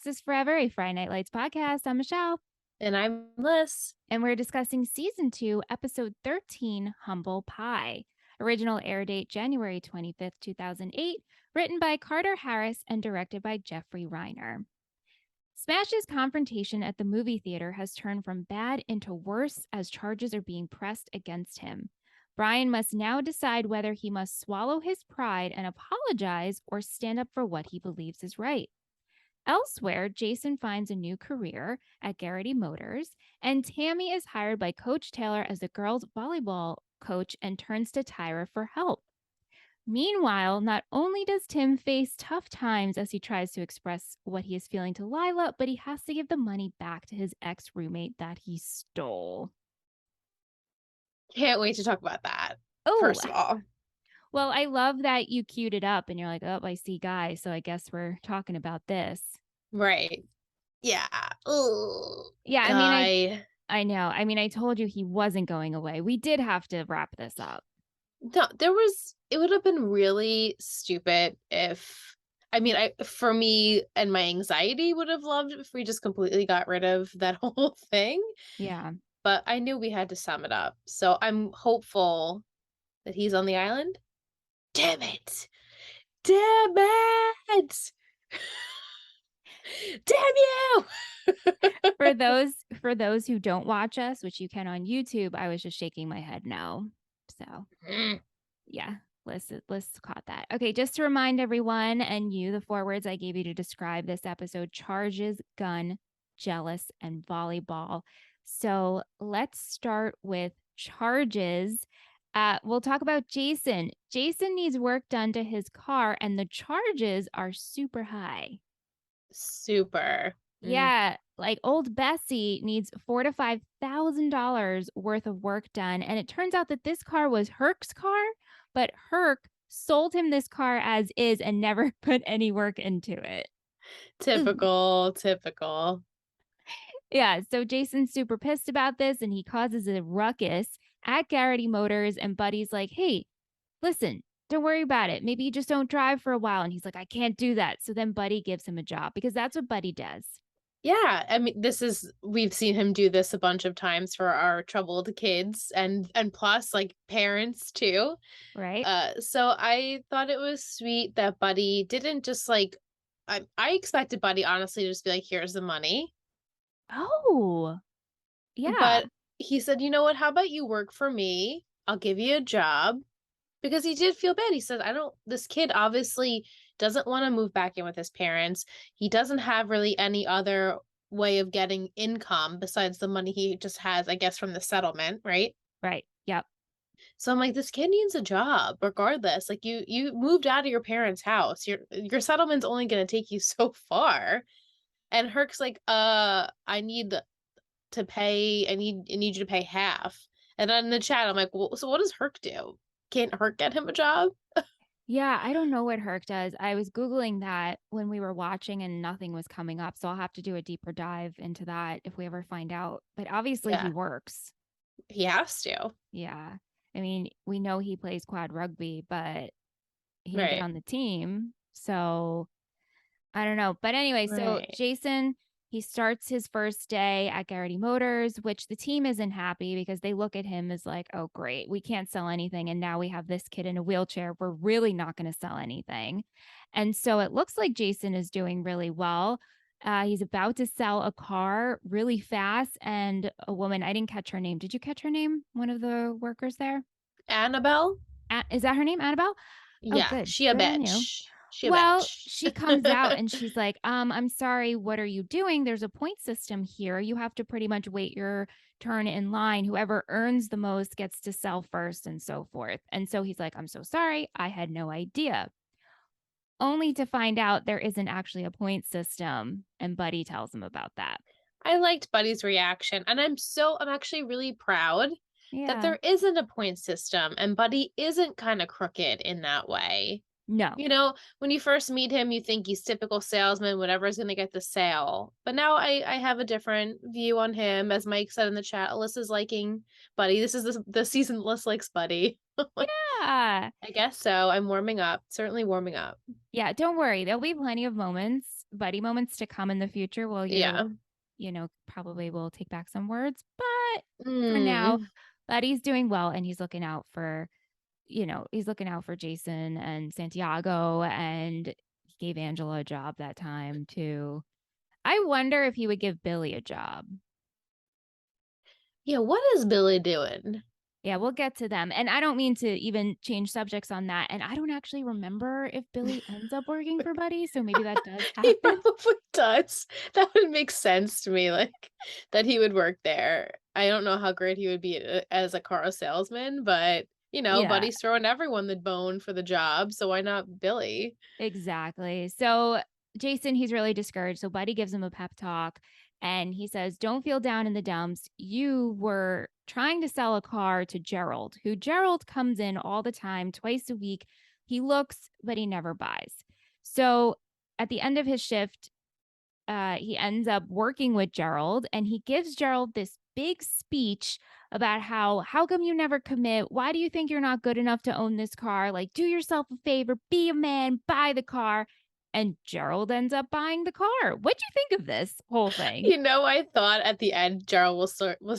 Sex is Forever, a Friday Night Lights podcast. I'm Michelle. And I'm Liz. And we're discussing Season 2, Episode 13, Humble Pie. Original air date January 25th, 2008. Written by Carter Harris and directed by Jeffrey Reiner. Smash's confrontation at the movie theater has turned from bad into worse as charges are being pressed against him. Brian must now decide whether he must swallow his pride and apologize or stand up for what he believes is right. Elsewhere, Jason finds a new career at Garrity Motors, and Tami is hired by Coach Taylor as the girls' volleyball coach and turns to Tyra for help. Meanwhile, not only does Tim face tough times as he tries to express what he is feeling to Lyla, but he has to give the money back to his ex-roommate that he stole. Can't wait to talk about that. Oh, first of all. Well, I love that you queued it up and you're like, oh, I see Guy, so I guess we're talking about this. Right. Yeah. Ugh. Yeah, Guy. I know. I mean, I told you he wasn't going away. We did have to wrap this up. No, it would have been really stupid if, for me and my anxiety would have loved if we just completely got rid of that whole thing. Yeah. But I knew we had to sum it up. So I'm hopeful that he's on the island. Damn it. Damn it. Damn you. For those who don't watch us, which you can on YouTube, I was just shaking my head no. So yeah, Liz caught that. Okay, just to remind everyone and you, the 4 words I gave you to describe this episode: charges, gun, jealous, and volleyball. So let's start with charges. We'll talk about Jason. Jason needs work done to his car, and the charges are super high. Super. Yeah, like old Bessie needs $4,000 to $5,000 worth of work done, and it turns out that this car was Herc's car, but Herc sold him this car as is and never put any work into it. Typical. Yeah, so Jason's super pissed about this, and he causes a ruckus at Garrity Motors, and Buddy's like, hey, listen, don't worry about it. Maybe you just don't drive for a while. And he's like, I can't do that. So then Buddy gives him a job because that's what Buddy does. Yeah, I mean, we've seen him do this a bunch of times for our troubled kids and plus like parents too. Right. So I thought it was sweet that Buddy didn't just like, I expected Buddy honestly to just be like, here's the money. Oh, yeah. But he said, you know what, how about you work for me? I'll give you a job. Because he did feel bad. He said, this kid obviously doesn't want to move back in with his parents. He doesn't have really any other way of getting income besides the money he just has, I guess, from the settlement, right? Right. Yep. So I'm like, this kid needs a job regardless. Like you moved out of your parents' house. Your settlement's only gonna take you so far. And Herc's like, I need to pay, I need you to pay half. And then in the chat, I'm like, well, so what does Herc do? Can't Herc get him a job? Yeah, I don't know what Herc does. I was Googling that when we were watching and nothing was coming up. So I'll have to do a deeper dive into that if we ever find out. But obviously he works. He has to. Yeah. I mean, we know he plays quad rugby, but he didn't get on the team. So I don't know. But anyway, so Jason, he starts his first day at Garrity Motors, which the team isn't happy because they look at him as like, oh, great, we can't sell anything. And now we have this kid in a wheelchair. We're really not going to sell anything. And so it looks like Jason is doing really well. He's about to sell a car really fast. And a woman, I didn't catch her name. Did you catch her name? One of the workers there? Annabelle? Is that her name? Annabelle? Yeah, oh, good. she a Good bitch. She comes out and she's like, I'm sorry, what are you doing? There's a point system here. You have to pretty much wait your turn in line. Whoever earns the most gets to sell first and so forth. And so he's like, I'm so sorry. I had no idea. Only to find out there isn't actually a point system. And Buddy tells him about that. I liked Buddy's reaction. And I'm actually really proud that there isn't a point system and Buddy isn't kind of crooked in that way. No. You know, when you first meet him, you think he's typical salesman, whatever is going to get the sale. But now I have a different view on him. As Mike said in the chat, Alyssa's liking Buddy. This is the season Alyssa likes Buddy. Yeah. I guess so. I'm warming up. Certainly warming up. Yeah, don't worry. There'll be plenty of moments buddy moments to come in the future will Yeah. probably will take back some words. But for now, Mm. Buddy's doing well and he's looking out for, Jason and Santiago, and he gave Angela a job that time too. I wonder if he would give Billy a job. Yeah, what is Billy doing? Yeah, we'll get to them. And I don't mean to even change subjects on that. And I don't actually remember if Billy ends up working for Buddy. So maybe that does He happen. probably does. That would make sense to me, like that he would work there. I don't know how great he would be as a car salesman, but Yeah, Buddy's throwing everyone the bone for the job, so why not Billy? exactly. So Jason, he's really discouraged. So Buddy gives him a pep talk and he says, "Don't feel down in the dumps. You were trying to sell a car to Gerald, who Gerald comes in all the time, twice a week. He looks, but he never buys." So at the end of his shift, he ends up working with Gerald and he gives Gerald this big speech about how come you never commit? Why do you think you're not good enough to own this car? Like, do yourself a favor, be a man, buy the car. And Gerald ends up buying the car. What'd you think of this whole thing? I thought at the end Gerald was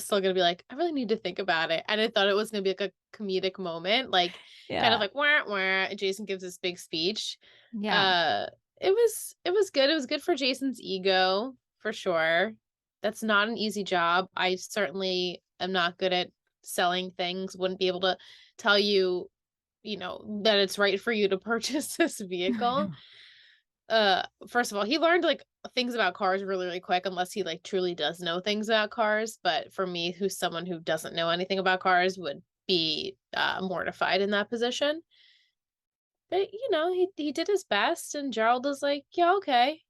still gonna be like, I really need to think about it. And I thought it was gonna be like a comedic moment, like kind of Yeah. like wah wah, and Jason gives this big speech. Yeah. Uh it was good. It was good for Jason's ego, for sure. That's not an easy job. I certainly am not good at selling things, wouldn't be able to tell you, that it's right for you to purchase this I vehicle. know. First of all, he learned like things about cars really, really quick, unless he like truly does know things about cars. But for me, who's someone who doesn't know anything about cars, would be mortified in that position. But he did his best, and Gerald was like, "Yeah, okay,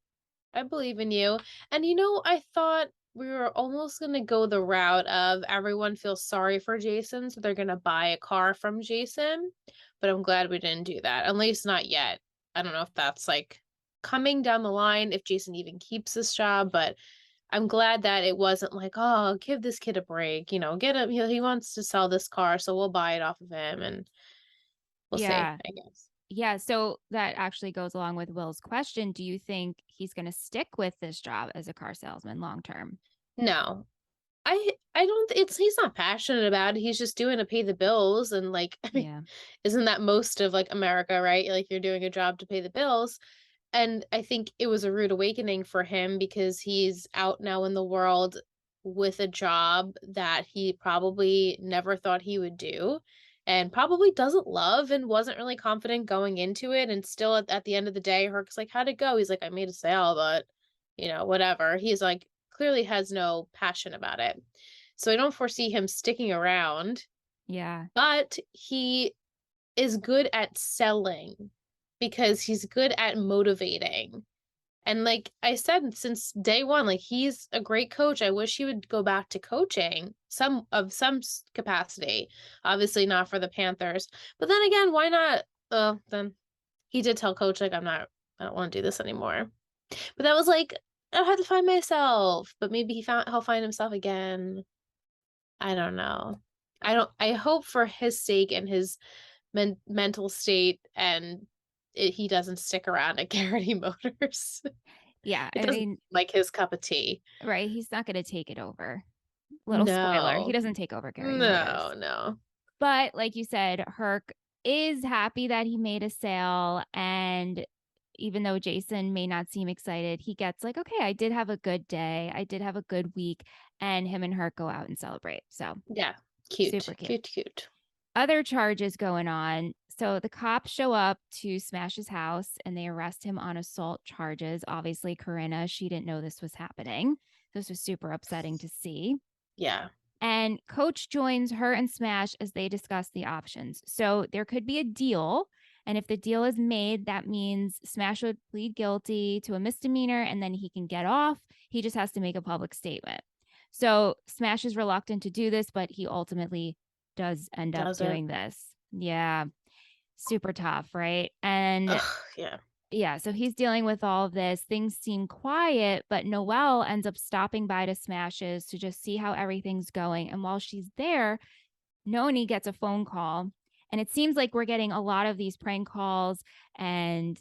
I believe in you." And I thought we were almost gonna go the route of everyone feels sorry for Jason, so they're gonna buy a car from Jason. But I'm glad we didn't do that. At least not yet. I don't know if that's like coming down the line, if Jason even keeps this job, but I'm glad that it wasn't like, oh, give this kid a break, get him, he wants to sell this car, so we'll buy it off of him and we'll see, Yeah. I guess. Yeah. So that actually goes along with Will's question. Do you think he's going to stick with this job as a car salesman long term? No, I don't he's not passionate about it. He's just doing to pay the bills, and like I mean, Yeah. isn't that most of like America, right? Like you're doing a job to pay the bills. And I think it was a rude awakening for him because he's out now in the world with a job that he probably never thought he would do and probably doesn't love and wasn't really confident going into it. And still at the end of the day, Herc's like, how'd it go? He's like, I made a sale, but whatever. He's like, clearly has no passion about it. So I don't foresee him sticking around, Yeah. but he is good at selling because he's good at motivating. And like I said, since day one, like he's a great coach. I wish he would go back to coaching some capacity. Obviously not for the Panthers. But then again, why not? Then he did tell coach like I don't want to do this anymore. But that was like I had to find myself. But maybe he'll find himself again. I don't know. I hope for his sake and his mental state, and he doesn't stick around at Garrity Motors. Yeah. It I doesn't mean, like his cup of tea. right. He's not going to take it over. Little spoiler. He No. doesn't take over Gary Motors. No, no. But like you said, Herc is happy that he made a sale. And even though Jason may not seem excited, he gets like, okay, I did have a good day. I did have a good week. And him and Herc go out and celebrate. So Yeah. super Cute. cute. Cute, cute. Other charges going on. So the cops show up to smash his house and they arrest him on assault charges. Obviously, Corinna, she didn't know this was happening. This was super upsetting to see. Yeah. And Coach joins her and Smash as they discuss the options. So there could be a deal. And if the deal is made, that means Smash would plead guilty to a misdemeanor and then he can get off. He just has to make a public statement. So Smash is reluctant to do this, but he ultimately does end up Does it? doing this. Yeah, super tough, right? And Ugh, yeah. yeah, so he's dealing with all of this. Things seem quiet, but Noelle ends up stopping by to Smashes to just see how everything's going. And while she's there, Noni gets a phone call. And it seems like we're getting a lot of these prank calls and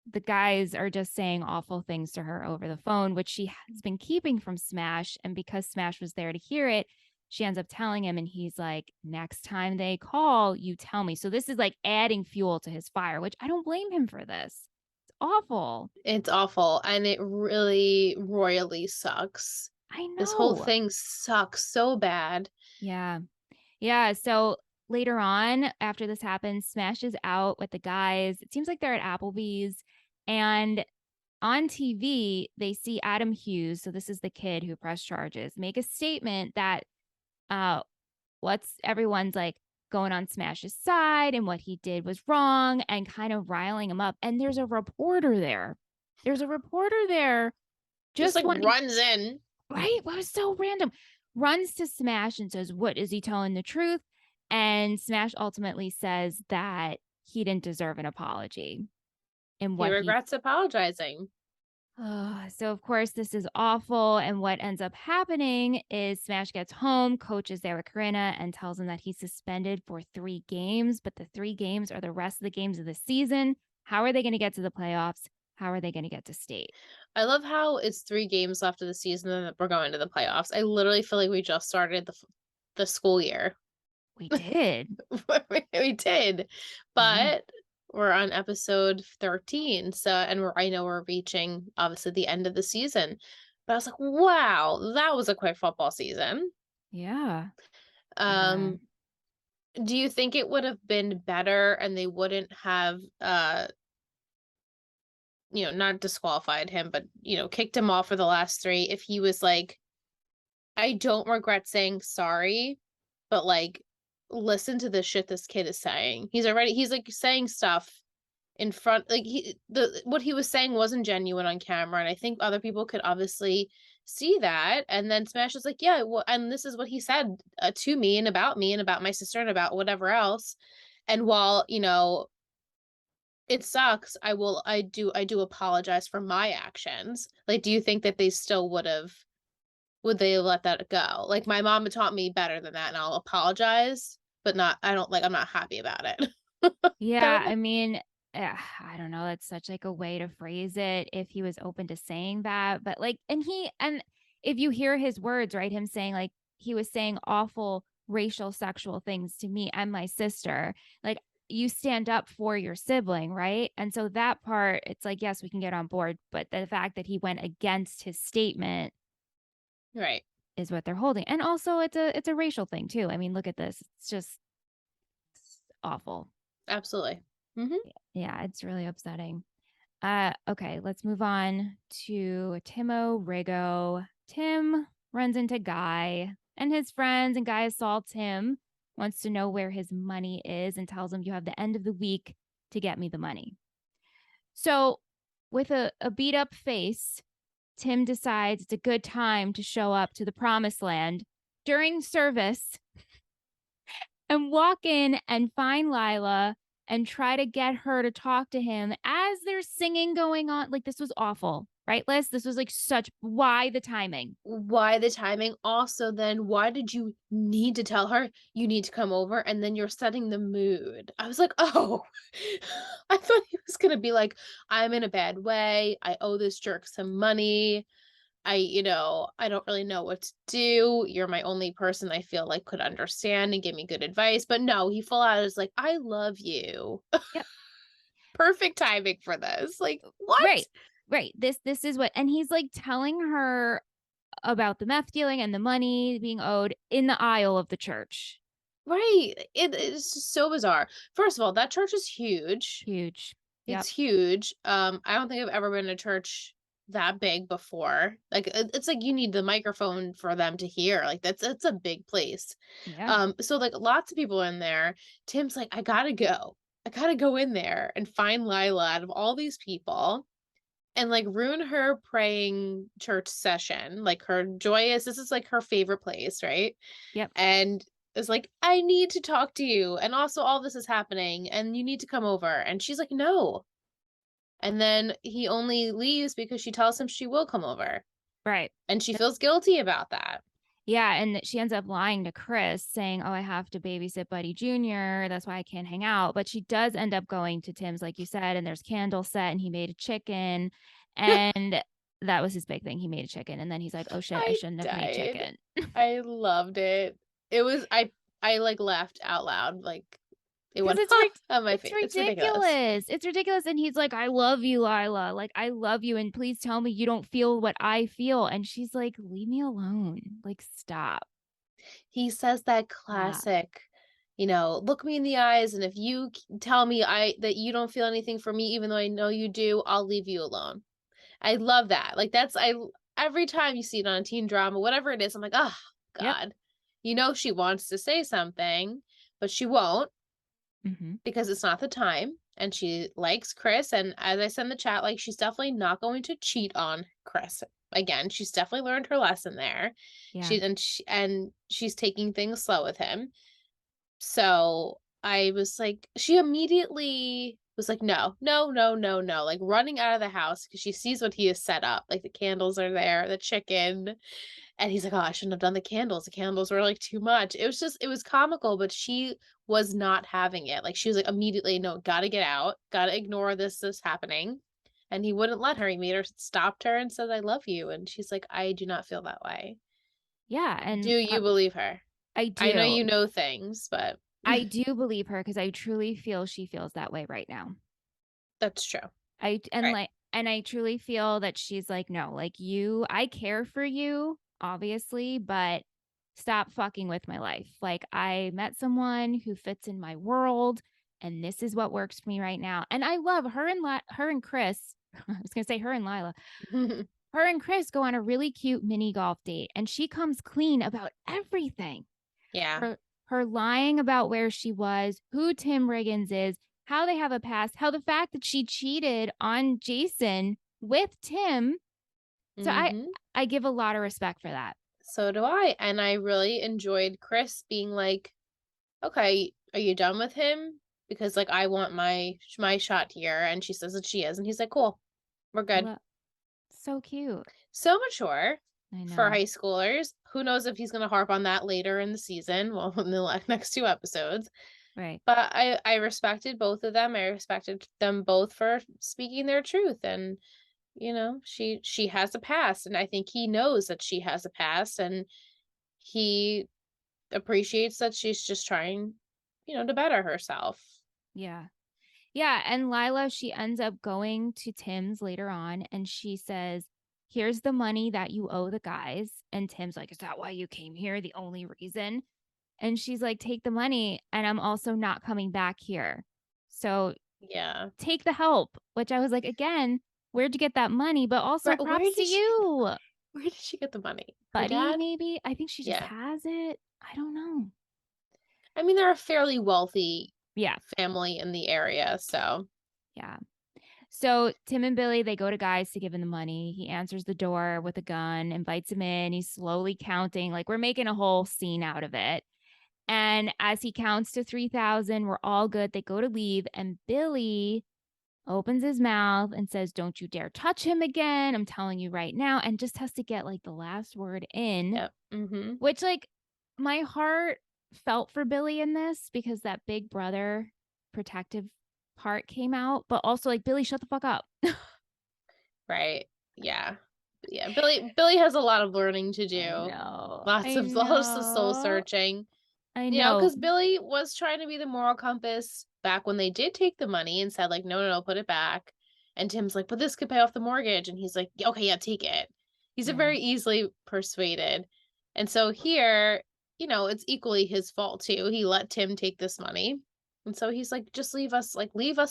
the guys are just saying awful things to her over the phone, which she has been keeping from Smash. And because Smash was there to hear it, she ends up telling him, and he's like, next time they call, you tell me. So this is like adding fuel to his fire, which I don't blame him for this. It's awful. It's awful, and it really royally sucks. I This whole know. thing sucks so bad. Yeah. Yeah. So later on, after this happens, Smash is out with the guys. It seems like they're at Applebee's. And on TV, they see Adam Hughes. So this is the kid who pressed charges, make a statement that what's everyone's like going on Smash's side and what he did was wrong and kind of riling him up. And there's a reporter there. There's a reporter there Just just like wanting, runs in. right? What was so random? Runs to Smash and says, what is he telling the truth? And Smash ultimately says that he didn't deserve an apology and He what he. regrets apologizing. So of course this is awful, and what ends up happening is Smash gets home, coaches there with Corinna, and tells him that he's suspended for 3 games, but the 3 games are the rest of the games of the season. How are they going to get to the playoffs? How are they going to get to state? I love how it's 3 games left of the season and that we're going to the playoffs. I literally feel like we just started the school year. We did. We did, Yeah. but we're on episode 13. So, and I know we're reaching obviously the end of the season. But I was like, wow, that was a quick football season. Yeah. Yeah. Um, do you think it would have been better and they wouldn't have not disqualified him, but kicked him off for the last 3 if he was like, I don't regret saying sorry, but like listen to the shit this kid is saying. He's like saying stuff in front, like what he was saying wasn't genuine on camera, and I think other people could obviously see that. And then Smash is like, yeah, well, and this is what he said to me and about my sister and about whatever else. And while it sucks, I do apologize for my actions. Like, do you think that they still would they let that go? Like, my mom taught me better than that, and I'll apologize, but not, I don't like, I'm not happy about it. Kind Yeah. of I mean, I don't know. That's such like a way to phrase it if he was open to saying that. But like, and if you hear his words, right, him saying like he was saying awful racial, sexual things to me and my sister, like you stand up for your sibling, right? And so that part, it's like, yes, we can get on board. But the fact that he went against his statement right. is what they're holding. And also it's a racial thing too. I mean, look at this. It's just awful. Absolutely. Yeah, it's really upsetting. Okay, let's move on to Timo Rego. Tim runs into Guy and his friends, and Guy assaults him, wants to know where his money is, and tells him, you have the end of the week to get me the money. So, with a beat up face, Tim decides it's a good time to show up to the promised land during service and walk in and find Lyla and try to get her to talk to him as there's singing going on. Like, this was awful, right, Liz? This was like why the timing? Why the timing? Also, then why did you need to tell her you need to come over and then you're setting the mood? I was like, oh, I thought he was going to be like, I'm in a bad way. I owe this jerk some money. I don't really know what to do. You're my only person I feel like could understand and give me good advice. But no, he full out is like, I love you. Yep. Perfect timing for this. Like, what? Right. Right. This is what, and he's like telling her about the meth dealing and the money being owed in the aisle of the church. Right. It's just so bizarre. First of all, that church is huge. Huge. It's Yep. huge. I don't think I've ever been to church that big before. Like it's like you need the microphone for them to hear. Like it's a big place. Yeah. So like lots of people in there. Tim's like, I gotta go. I gotta go in there and find Lyla out of all these people and like ruin her praying church session. Like her joyous, this is like her favorite place, right? Yep. And is like, I need to talk to you. And also all this is happening and you need to come over. And she's like, no. And then he only leaves because she tells him she will come over. Right. And she feels guilty about that. Yeah, and she ends up lying to Chris, saying, "Oh, I have to babysit Buddy Jr. That's why I can't hang out." But she does end up going to Tim's, like you said, and there's candle set, and he made a chicken, and that was his big thing. He made a chicken, and then he's like, "Oh shit, I I shouldn't have made died. chicken." I loved it. It was I like laughed out loud, like it Because went on my face. It's ridiculous. it's ridiculous, and he's like, "I love you, Lyla. Like, I love you, and please tell me you don't feel what I feel." And she's like, "Leave me alone. Like, stop, He says that stop." classic, look me in the eyes, and if you tell me I that you don't feel anything for me, even though I know you do, I'll leave you alone. I love that. Like that's I every time you see it on a teen drama, whatever it is, I'm like, oh Yep. God. She wants to say something, but she won't Mm-hmm. because it's not the time. And she likes Chris. And as I said in the chat, like she's definitely not going to cheat on Chris. Again, she's definitely learned her lesson there. Yeah. And she's taking things slow with him. So I was like, she immediately was like, no, no, no, no, no, like running out of the house because she sees what he has set up. Like the candles are there, the chicken. And he's like, oh, I shouldn't have done the candles. The candles were like too much. It was comical, but she was not having it. Like she was like, immediately, no, gotta get out, gotta ignore this happening. And he wouldn't let her. He made her stopped her and said, I love you. And she's like, I do not feel that way. Yeah, Do and you believe her? I I know do. you know things, but I do believe her because I truly feel she feels that way right now. that's true. And Right. like, and I truly feel that she's like, no, like you, I care for you, obviously, but stop fucking with my life. Like I met someone who fits in my world, and this is what works for me right now. And I love her and her and Chris. I was gonna say her and Lyla. Her and Chris go on a really cute mini golf date, and she comes clean about everything. Yeah. Her lying about where she was, who Tim Riggins is, how they have a past, how the fact that she cheated on Jason with Tim. So Mhm. I give a lot of respect for that. So do I, and I really enjoyed Chris being like, "Okay, are you done with him? Because like I want my shot here." And she says that she is, and he's like, "Cool. We're good." So cute. So mature I for know. high schoolers. Who knows if he's going to harp on that later in the season, well, in the next two episodes. Right. But I respected both of them. I respected them both for speaking their truth, and she has a past, and I think he knows that she has a past, and he appreciates that she's just trying, to better herself. Yeah. Yeah. And Lila, she ends up going to Tim's later on and she says, "Here's the money that you owe the guys." And Tim's like, "Is that why you came here? The only reason?" And she's like, "Take the money. And I'm also not coming back here. So Yeah. take the help," which I was like, again, where'd you get that money? But also Right, props to you, where did she get the money? Her buddy, dad? maybe. I think she just Yeah. has it. I don't know. I mean, they're a fairly wealthy Yeah. family in the area, so Yeah. So Tim and Billy, they go to guys to give him the money. He answers the door with a gun, invites him in. He's slowly counting. Like we're making a whole scene out of it. And as he counts to 3,000, we're all good. They go to leave. And Billy opens his mouth and says, "Don't you dare touch him again. I'm telling you right now." And just has to get like the last word in, yep. Mhm. which like my heart felt for Billy in this because that big brother protective part came out, but also like, Billy, shut the fuck up. Right. Yeah. Yeah, Billy has a lot of learning to I do. know. Lots I of lots of soul know. searching. I know. Because Billy was trying to be the moral compass back when they did take the money and said, like, no, no, no, put it back. And Tim's like, but this could pay off the mortgage. And he's like, okay, yeah, take it. He's a Yeah. very easily persuaded. And so here, it's equally his fault too. He let Tim take this money. And so he's like, just leave us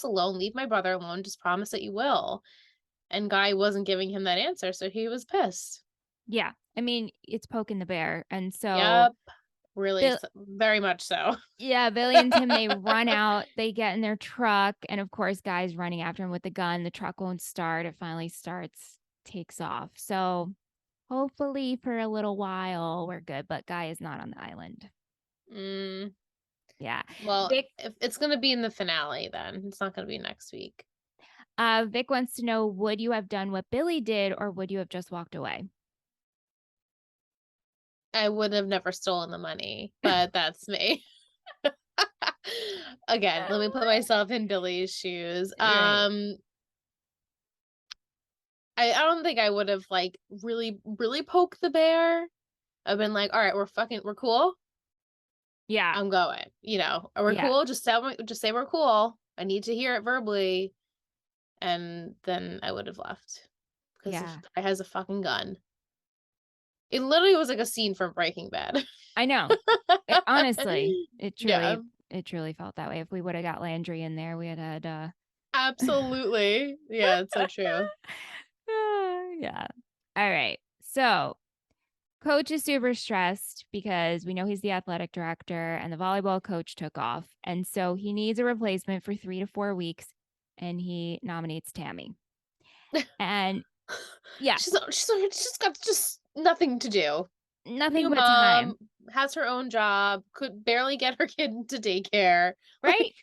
alone, leave my brother alone, just promise that you will. And Guy wasn't giving him that answer, so he was pissed. Yeah. I mean, it's poking the bear. And so Yep, really, Bill, very much so. yeah, Billy and Tim, they run out, they get in their truck, and of course, Guy's running after him with the gun. The truck won't start. It finally starts, takes off. So hopefully for a little while we're good, but Guy is not on the island. Mm, Yeah. well, Vic if it's gonna be in the finale, then it's not gonna be next week. Vic wants to know, would you have done what Billy did or would you have just walked away? I would have never stolen the money, but that's me. Again, let me put myself in Billy's shoes. Right. I don't think I would have like really poked the bear. I've been like, all right, we're cool. Yeah. I'm going. We're Yeah. cool. Just say we're cool. I need to hear it verbally, and then I would have left because the Yeah. guy has a fucking gun. It literally was like a scene from Breaking Bad. I know. Honestly, Yeah, it truly felt that way. If we would have got Landry in there, we had absolutely. Yeah, it's so true. yeah. All right. So coach is super stressed because we know he's the athletic director and the volleyball coach took off. And so he needs a replacement for 3 to 4 weeks and he nominates Tami. And yeah, She's got just nothing to do. nothing New but time, mom, has her own job, could barely get her kid to daycare. right?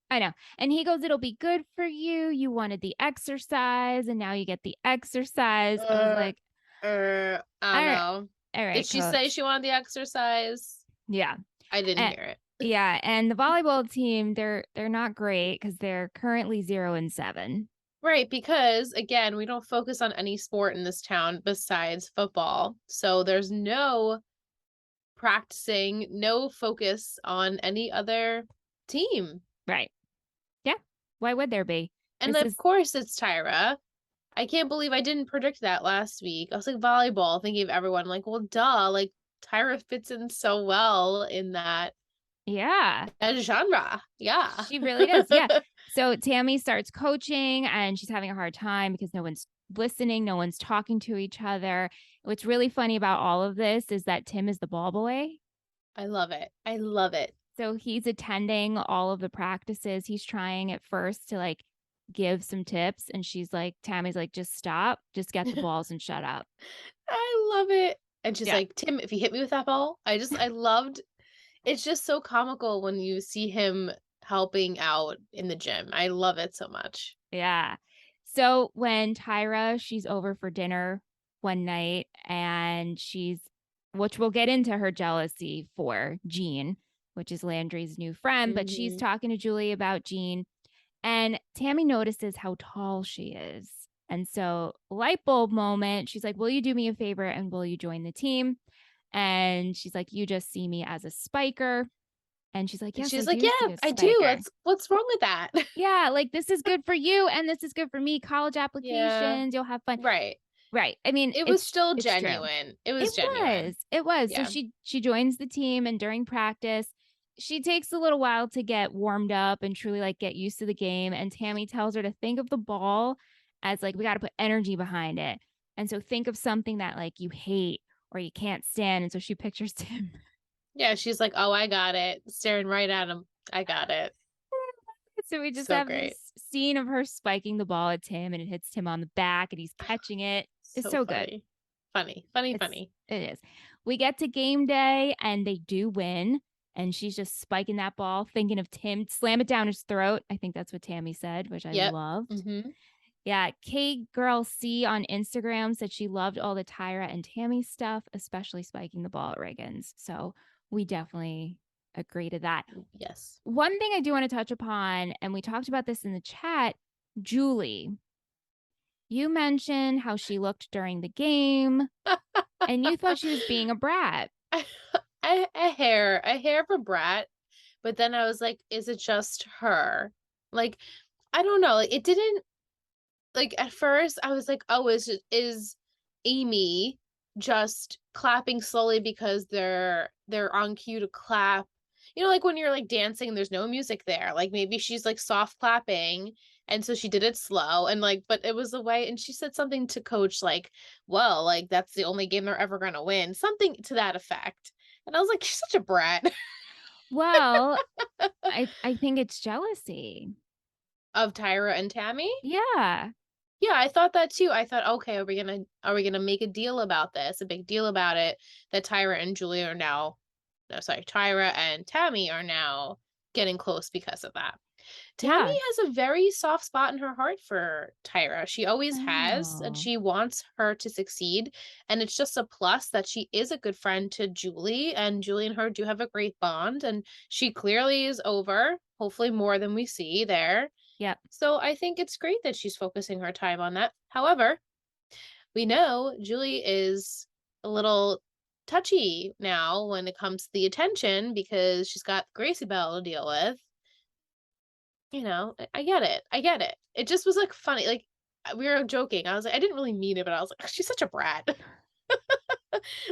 I know. And he goes, it'll be good for you. You wanted the exercise and now you get the exercise. I was Uh, like, I don't all right, know. all Did right, she say coach. she wanted the exercise? Yeah. I didn't And hear it. yeah, and the volleyball team, they're not great because they're currently 0-7. Right, because again, we don't focus on any sport in this town besides football. So there's no practicing, no focus on any other team. Right. Yeah. Why would there be? And This of is course it's Tyra. I can't believe I didn't predict that last week. I was like volleyball, thinking of everyone. Like, well, duh. Like Tyra fits in so well in yeah. that genre. Yeah. She really does. Yeah. So Tami starts coaching and she's having a hard time because no one's listening, no one's talking to each other. What's really funny about all of this is that Tim is the ball boy. I love it. I love it. So he's attending all of the practices. He's trying at first to like give some tips and she's like Tammy's like just stop, just get the balls and shut up. I love it. And she's Yeah. like, Tim, if you hit me with that ball, I loved it's just so comical when you see him helping out in the gym. I love it so much. Yeah. So when Tyra, she's over for dinner one night and which we'll get into her jealousy for Jean, which is Landry's new friend, but she's Hmm. talking to Julie about Jean and Tami notices how tall she is. And so, light bulb moment, she's like, will you do me a favor and will you join the team? And she's like, you just see me as a spiker. And she's like, And yes, I she's like, do see yeah, a I do. spiker. What's wrong with that? Yeah, like this is good for you and this is good for me. College Yeah. applications, you'll have fun. Right. Right. I mean, It was still it's true. genuine. It was It genuine. was. It was. So Yeah. she joins the team and during practice, she takes a little while to get warmed up and truly like get used to the game and Tami tells her to think of the ball as like we got to put energy behind it. And so think of something that like you hate or you can't stand and so she pictures Tim. Yeah, she's like, "Oh, I got it." Staring right at him. I got it. So we just So have great. this scene of her spiking the ball at Tim and it hits Tim on the back and he's catching it. It's So so good. funny. Funny. Funny, It's funny. it is. We get to game day and they do win. And she's just spiking that ball, thinking of Tim, slam it down his throat. I think that's what Tami said, which I Yep. loved. Mm-hmm. Yeah. K Girl C on Instagram said she loved all the Tyra and Tami stuff, especially spiking the ball at Reagan's. So we definitely agree to that. Yes. One thing I do want to touch upon, and we talked about this in the chat, Julie, you mentioned how she looked during the game and you thought she was being a brat. A hair of a brat, but then I was like, is it just her? Like, I don't know. Like, it didn't. Like at first, I was like, oh, is Amy just clapping slowly because they're on cue to clap? Like when you're like dancing and there's no music there. Like maybe she's like soft clapping. And so she did it slow and like, but it was the way, and she said something to coach like, well, like that's the only game they're ever gonna win. Something to that effect. And I was like, you're such a brat. Well, I think it's jealousy. Of Tyra and Tami. Yeah. Yeah, I thought that too. I thought, okay, are we gonna make a deal about this, a big deal about it, that Tyra and Julia are now, no, sorry, Tyra and Tami are now getting close because of that. Tami Yeah. has a very soft spot in her heart for Tyra. She always I has, and know. she wants her to succeed. And it's just a plus that she is a good friend to Julie, and Julie and her do have a great bond. And she clearly is over, hopefully more than we see there. Yep. So I think it's great that she's focusing her time on that. However, we know Julie is a little touchy now when it comes to the attention because she's got Gracie Belle to deal with. You know, I get it. I get it. It just was like funny. Like we were joking. I was like, I didn't really mean it, but I was like, she's such a brat.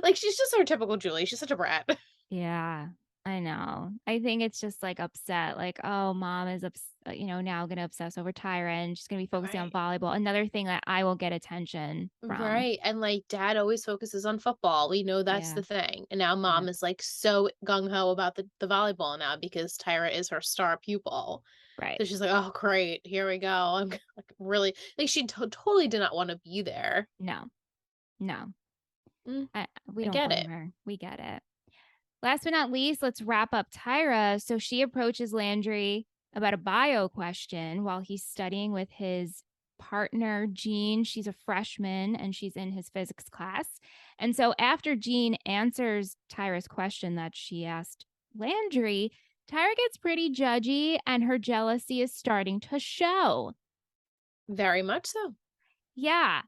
Like she's just our typical Julie. She's such a brat. Yeah. I know. I think it's just like upset. Like, oh, mom is now going to obsess over Tyra and she's going to be focusing on Right. volleyball. Another thing that I will get attention from. Right. And like dad always focuses on football. We know that's Yeah. the thing. And now Yeah. mom is like so gung ho about the volleyball now because Tyra is her star pupil. Right. So she's like, oh, great. Here we go. I'm like, really, like, she totally did not want to be there. No. No. Mm, We I don't get blame it. her. We get it. Last but not least, let's wrap up Tyra. So she approaches Landry about a bio question while he's studying with his partner, Jean. She's a freshman and she's in his physics class. And so after Jean answers Tyra's question that she asked Landry, Tyra gets pretty judgy and her jealousy is starting to show. Very much so. Yeah.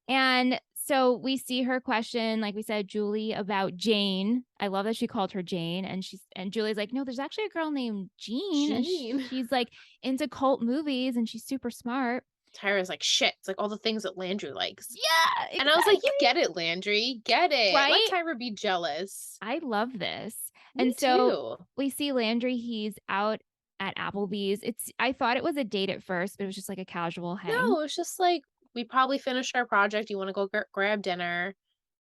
And so we see her question, like we said, Julie about Jane. I love that she called her Jane. And Julie's like, no, there's actually a girl named Jean. And Jean. she's like into cult movies and she's super smart. Tyra's like, shit. It's like all the things that Landry likes. Yeah, And I was like, exactly. you get it, Landry. Get it. Let Right? Tyra be jealous. I love this. Me And so too. we see Landry, he's out at Applebee's. I thought it was a date at first, but it was just like a casual hang. No, it was just like, we probably finished our project. You want to go grab dinner?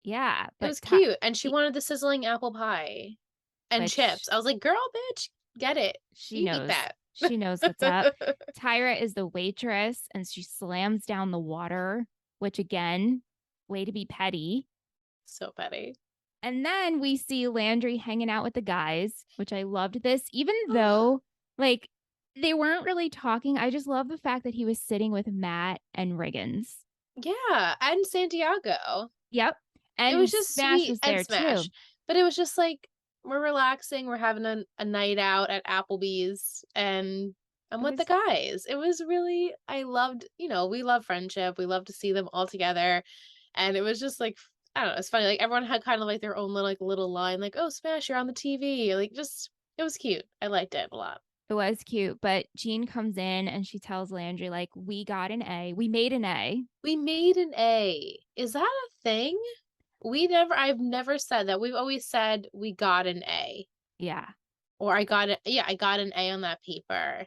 Yeah, It but was cute. And she he, wanted the sizzling apple pie and which chips. I was like, girl, bitch, get it. she You eat knows. that. She knows what's up. Tyra is the waitress and she slams down the water, which again, way to be petty. So petty. And then we see Landry hanging out with the guys, which I loved this, even though like they weren't really talking. I just love the fact that he was sitting with Matt and Riggins. Yeah, and Santiago. Yep. It was And just Smash sweet was and there Smash. too. But it was just like we're relaxing, we're having a night out at Applebee's and I'm It with the was guys. It was really I loved, we love friendship. We love to see them all together. And it was just like I don't know, it's funny. Like everyone had kind of like their own little line, like, oh Smash, you're on the TV. Like just it was cute. I liked it a lot. it was cute, but Jean comes in and she tells Landry like we got an A. We made an A. We made an A. Is that a thing? I've never said that. We've always said we got an A. Yeah. Or I got it. Yeah, I got an A on that paper.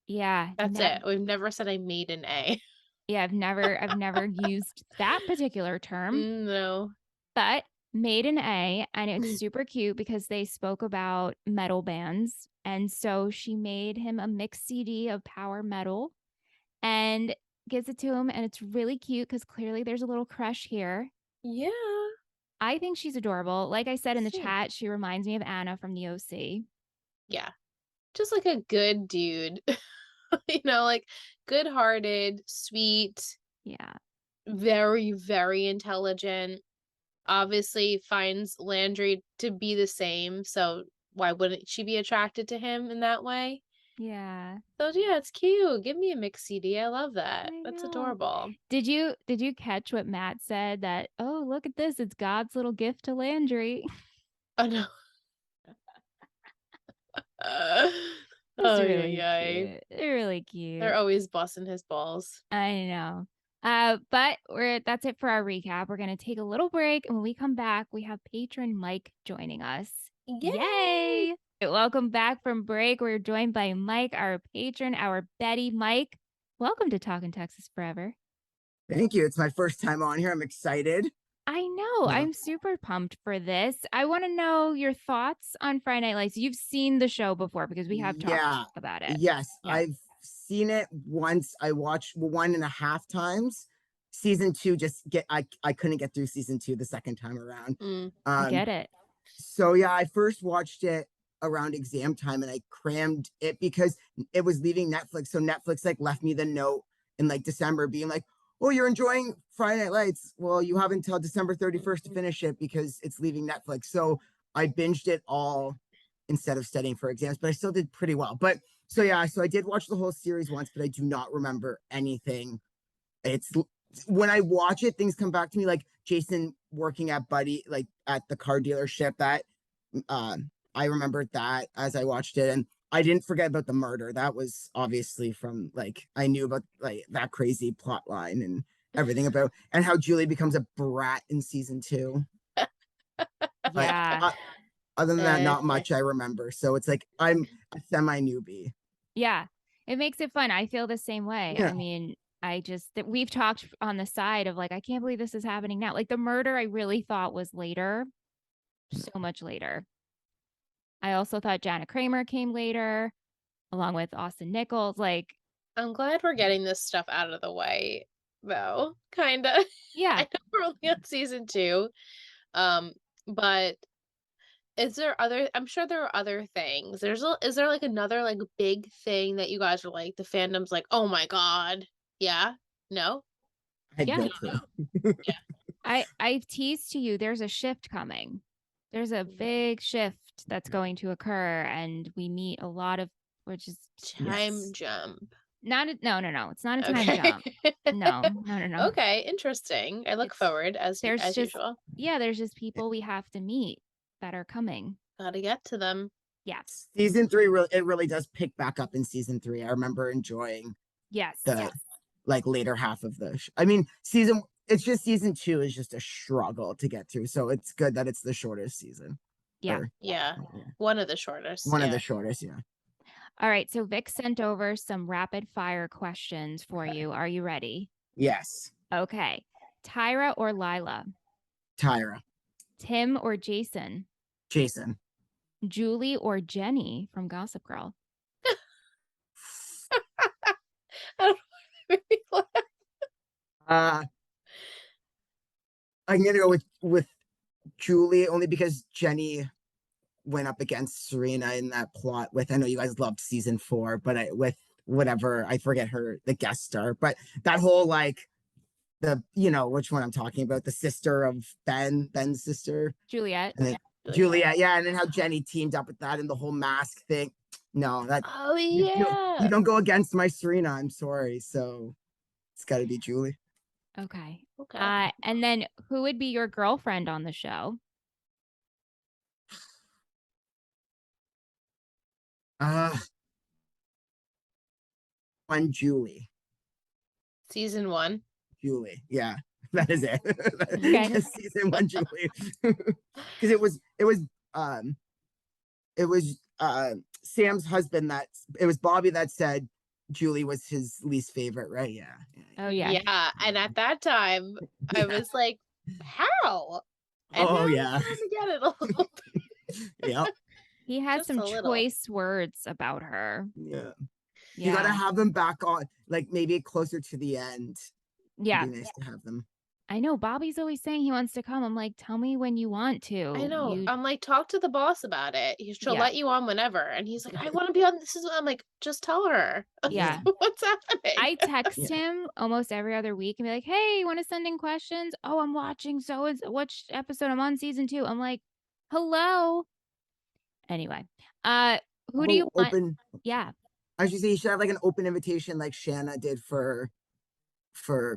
Yeah. That's it. We've never said I made an A. Yeah, I've never used that particular term, No. but made an A and it's super cute because they spoke about metal bands. And so she made him a mixed CD of power metal and gives it to him and it's really cute because clearly there's a little crush here. Yeah. I think she's adorable. Like I said in the Same. chat, she reminds me of Anna from the OC. Yeah. Just like a good dude. Like good-hearted, sweet, Yeah. very, very intelligent. Obviously finds Landry to be the same, so why wouldn't she be attracted to him in that way? Yeah. So yeah, it's cute. Give me a mix CD. I love that. I That's know. adorable. Did you catch what Matt said that, oh, look at this. It's God's little gift to Landry. Oh no. It's Oh yeah, really yeah. cute. Really They're cute. always busting his balls. I know. But that's it for our recap. We're gonna take a little break, and when we come back, we have patron Mike joining us. Yay! Yay! Welcome back from break. We're joined by Mike, our patron, our Betty. Mike, welcome to Talkin' Texas Forever. Thank you. It's my first time on here. I'm excited. I know. Yeah. I'm super pumped for this. I want to know your thoughts on Friday Night Lights. You've seen the show before because we have talked about it. Yes, Yeah. I've seen it once. I watched 1.5 times. Season 2 I couldn't get through season 2 the second time around. Mm. I get it. So yeah, I first watched it around exam time, and I crammed it because it was leaving Netflix. So Netflix like left me the note in like December being like, oh, you're enjoying Friday Night Lights. Well, you have until December 31st to finish it because it's leaving Netflix. So I binged it all instead of studying for exams, but I still did pretty well. But so yeah, so I did watch the whole series once, but I do not remember anything. It's when I watch it, things come back to me, like Jason working at Buddy, like at the car dealership. That I remembered that as I watched it, and I didn't forget about the murder. That was obviously from like I knew about like that crazy plot line and everything about, and how Julie becomes a brat in season 2. But Yeah. other than that, not much I remember. So it's like I'm a semi newbie. Yeah. It makes it fun. I feel the same way. Yeah. I mean, that we've talked on the side of like, I can't believe this is happening now. Like the murder, I really thought was later, so much later. I also thought Jana Kramer came later, along with Austin Nichols. Like, I'm glad we're getting this stuff out of the way, though. Kinda. yeah, I know we're only on season 2, but is there other? I'm sure there are other things. Is there like another like big thing that you guys are like the fandom's like, oh my god, yeah, no, I had Yeah. no clue. I've teased to you. There's a shift coming. There's a big shift that's going to occur, and we meet a lot of, which is time Yes. jump. not a, no, no, no. It's not a time Okay. jump. No, no, no, no. Okay, interesting. I look It's- forward There's as just usual. there's just people we have to meet that are coming. Gotta get to them. Yes, Season 3 really does pick back up in season 3. I remember enjoying yes, the like later half of the I mean it's just season 2 is just a struggle to get through, so it's good that it's the shortest season. yeah. Or, Yeah, yeah, one of the shortest. one of Yeah. the shortest. Yeah. All right. So Vic sent over some rapid fire questions for Okay. you. Are you ready? Yes. Okay. Tyra or Lyla? Tyra. Tim or Jason? Jason. Julie or Jenny from Gossip Girl? I'm gonna go with Julie, only because Jenny went up against Serena in that plot with, I know you guys loved season 4, but with whatever, I forget the guest star, but that whole like which one I'm talking about, the sister of Ben's sister, Juliet. and then Juliet, yeah, and then how Jenny teamed up with that and the whole mask thing. No, that Oh you yeah. don't go against my Serena. I'm sorry, so it's got to be Julie. Okay. Okay. And then who would be your girlfriend on the show? One Julie. Season 1. Julie, yeah, that is it. Okay. Just season 1 Julie, because it was Sam's husband it was Bobby that said Julie was his least favorite, right? Yeah. Oh yeah. Yeah, and at that time, I was like, how? And Oh now yeah. I'm starting to get it a little bit. Yeah. He had Just some a little. choice words about her. Yeah. Yeah. You gotta have them back on, like maybe closer to the end. Yeah. It'd be nice to have them. I know Bobby's always saying he wants to come. I'm like, tell me when you want to. I know. I'm like, talk to the boss about it. She'll Yeah. let you on whenever. And he's like, I want to be on. I'm like, just tell her. Yeah. What's happening? I text him almost every other week and be like, hey, you want to send in questions? Oh, I'm watching which episode? I'm on season 2. I'm like, hello. Anyway, who do you want? Open? Yeah. I should say you should have like an open invitation like Shanna did for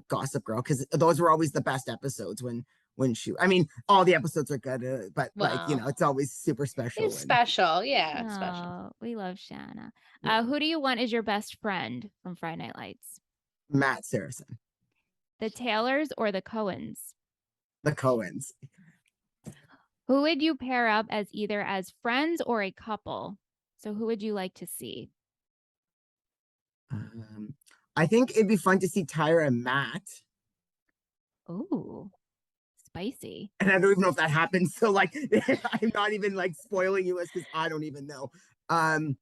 Gossip Girl, because those were always the best episodes when she, I mean, all the episodes are good, but like it's always super special. It's special. Yeah, it's Oh, special. we love Shanna. Yeah. Who do you want as your best friend from Friday Night Lights? Matt Saracen. The Taylors or the Cohens? The Cohens. Who would you pair up as either as friends or a couple? So who would you like to see? I think it'd be fun to see Tyra and Matt. Ooh, spicy. And I don't even know if that happens. So like, I'm not even like spoiling you because I don't even know. And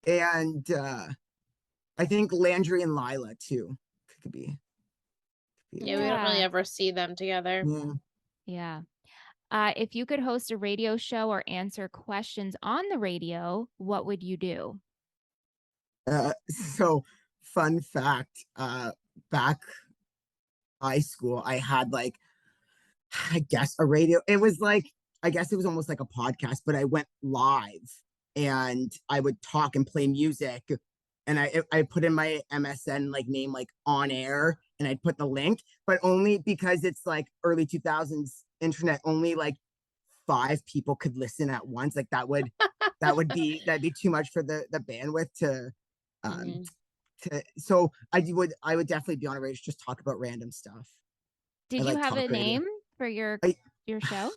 I think Landry and Lyla too could be. Yeah, we don't really ever see them together. Yeah. Yeah. If you could host a radio show or answer questions on the radio, what would you do? So fun fact, back high school, I had like, I guess a radio. It was like, I guess it was almost like a podcast, but I went live and I would talk and play music. And I put in my MSN like name like on air and I'd put the link, but only because it's like early 2000s internet, only like 5 people could listen at once. Like that'd be too much for the bandwidth um so I would definitely be on a radio, just talk about random stuff. I Did you like have a talk radio. name for your I show?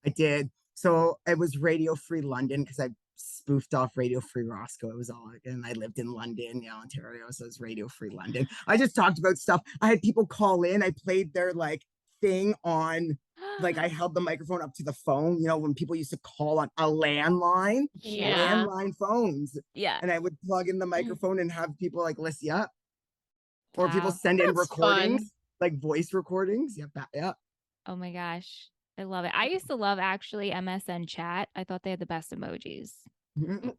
I did. So it was Radio Free London because I spoofed off Radio Free Roscoe. It was all, and I lived in London, Ontario. So it was Radio Free London. I just talked about stuff. I had people call in. I played their like thing on, like I held the microphone up to the phone. When people used to call on a landline, Yeah. landline phones, Yeah. and I would plug in the microphone and have people like listen up, or people Wow. send in That's recordings, fun. like voice recordings. Yep, yeah. Oh my gosh. I love it. I used to love actually MSN chat. I thought they had the best emojis. Mhm.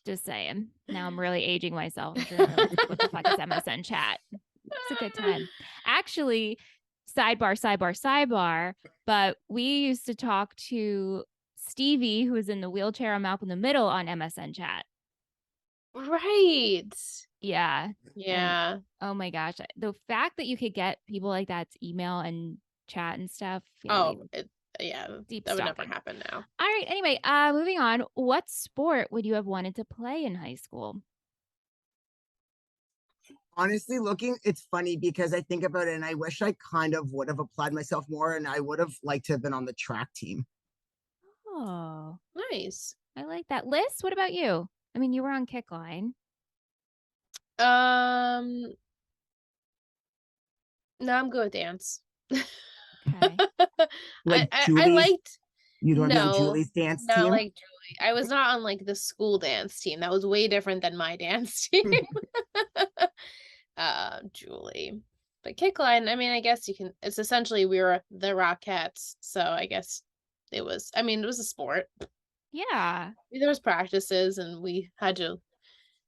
Just saying. Now I'm really aging myself. I'm sure like, what the fuck is MSN chat? It's a good time. Actually, sidebar. But we used to talk to Stevie, who was in the wheelchair on Malcolm in the Middle on MSN chat. Right. Yeah. Yeah. And, oh my gosh. The fact that you could get people like that to email and chat and stuff. Yeah, yeah. deep That would never stalking. happen now. All right. Anyway, moving on. What sport would you have wanted to play in high school? Honestly, it's funny because I think about it and I wish I kind of would have applied myself more and I would have liked to have been on the track team. Oh, Nice. I like that. Liz, what about you? I mean, you were on Kickline. No, I'm good with dance. Okay. Like I Julie's, liked you'd want to be on no, Julie's dance not team. like Julie. I was not on like the school dance team. That was way different than my dance team. Julie. But Kickline, I mean, I guess it's essentially we were the Rockettes, so I guess it was a sport. Yeah. There was practices and we had to,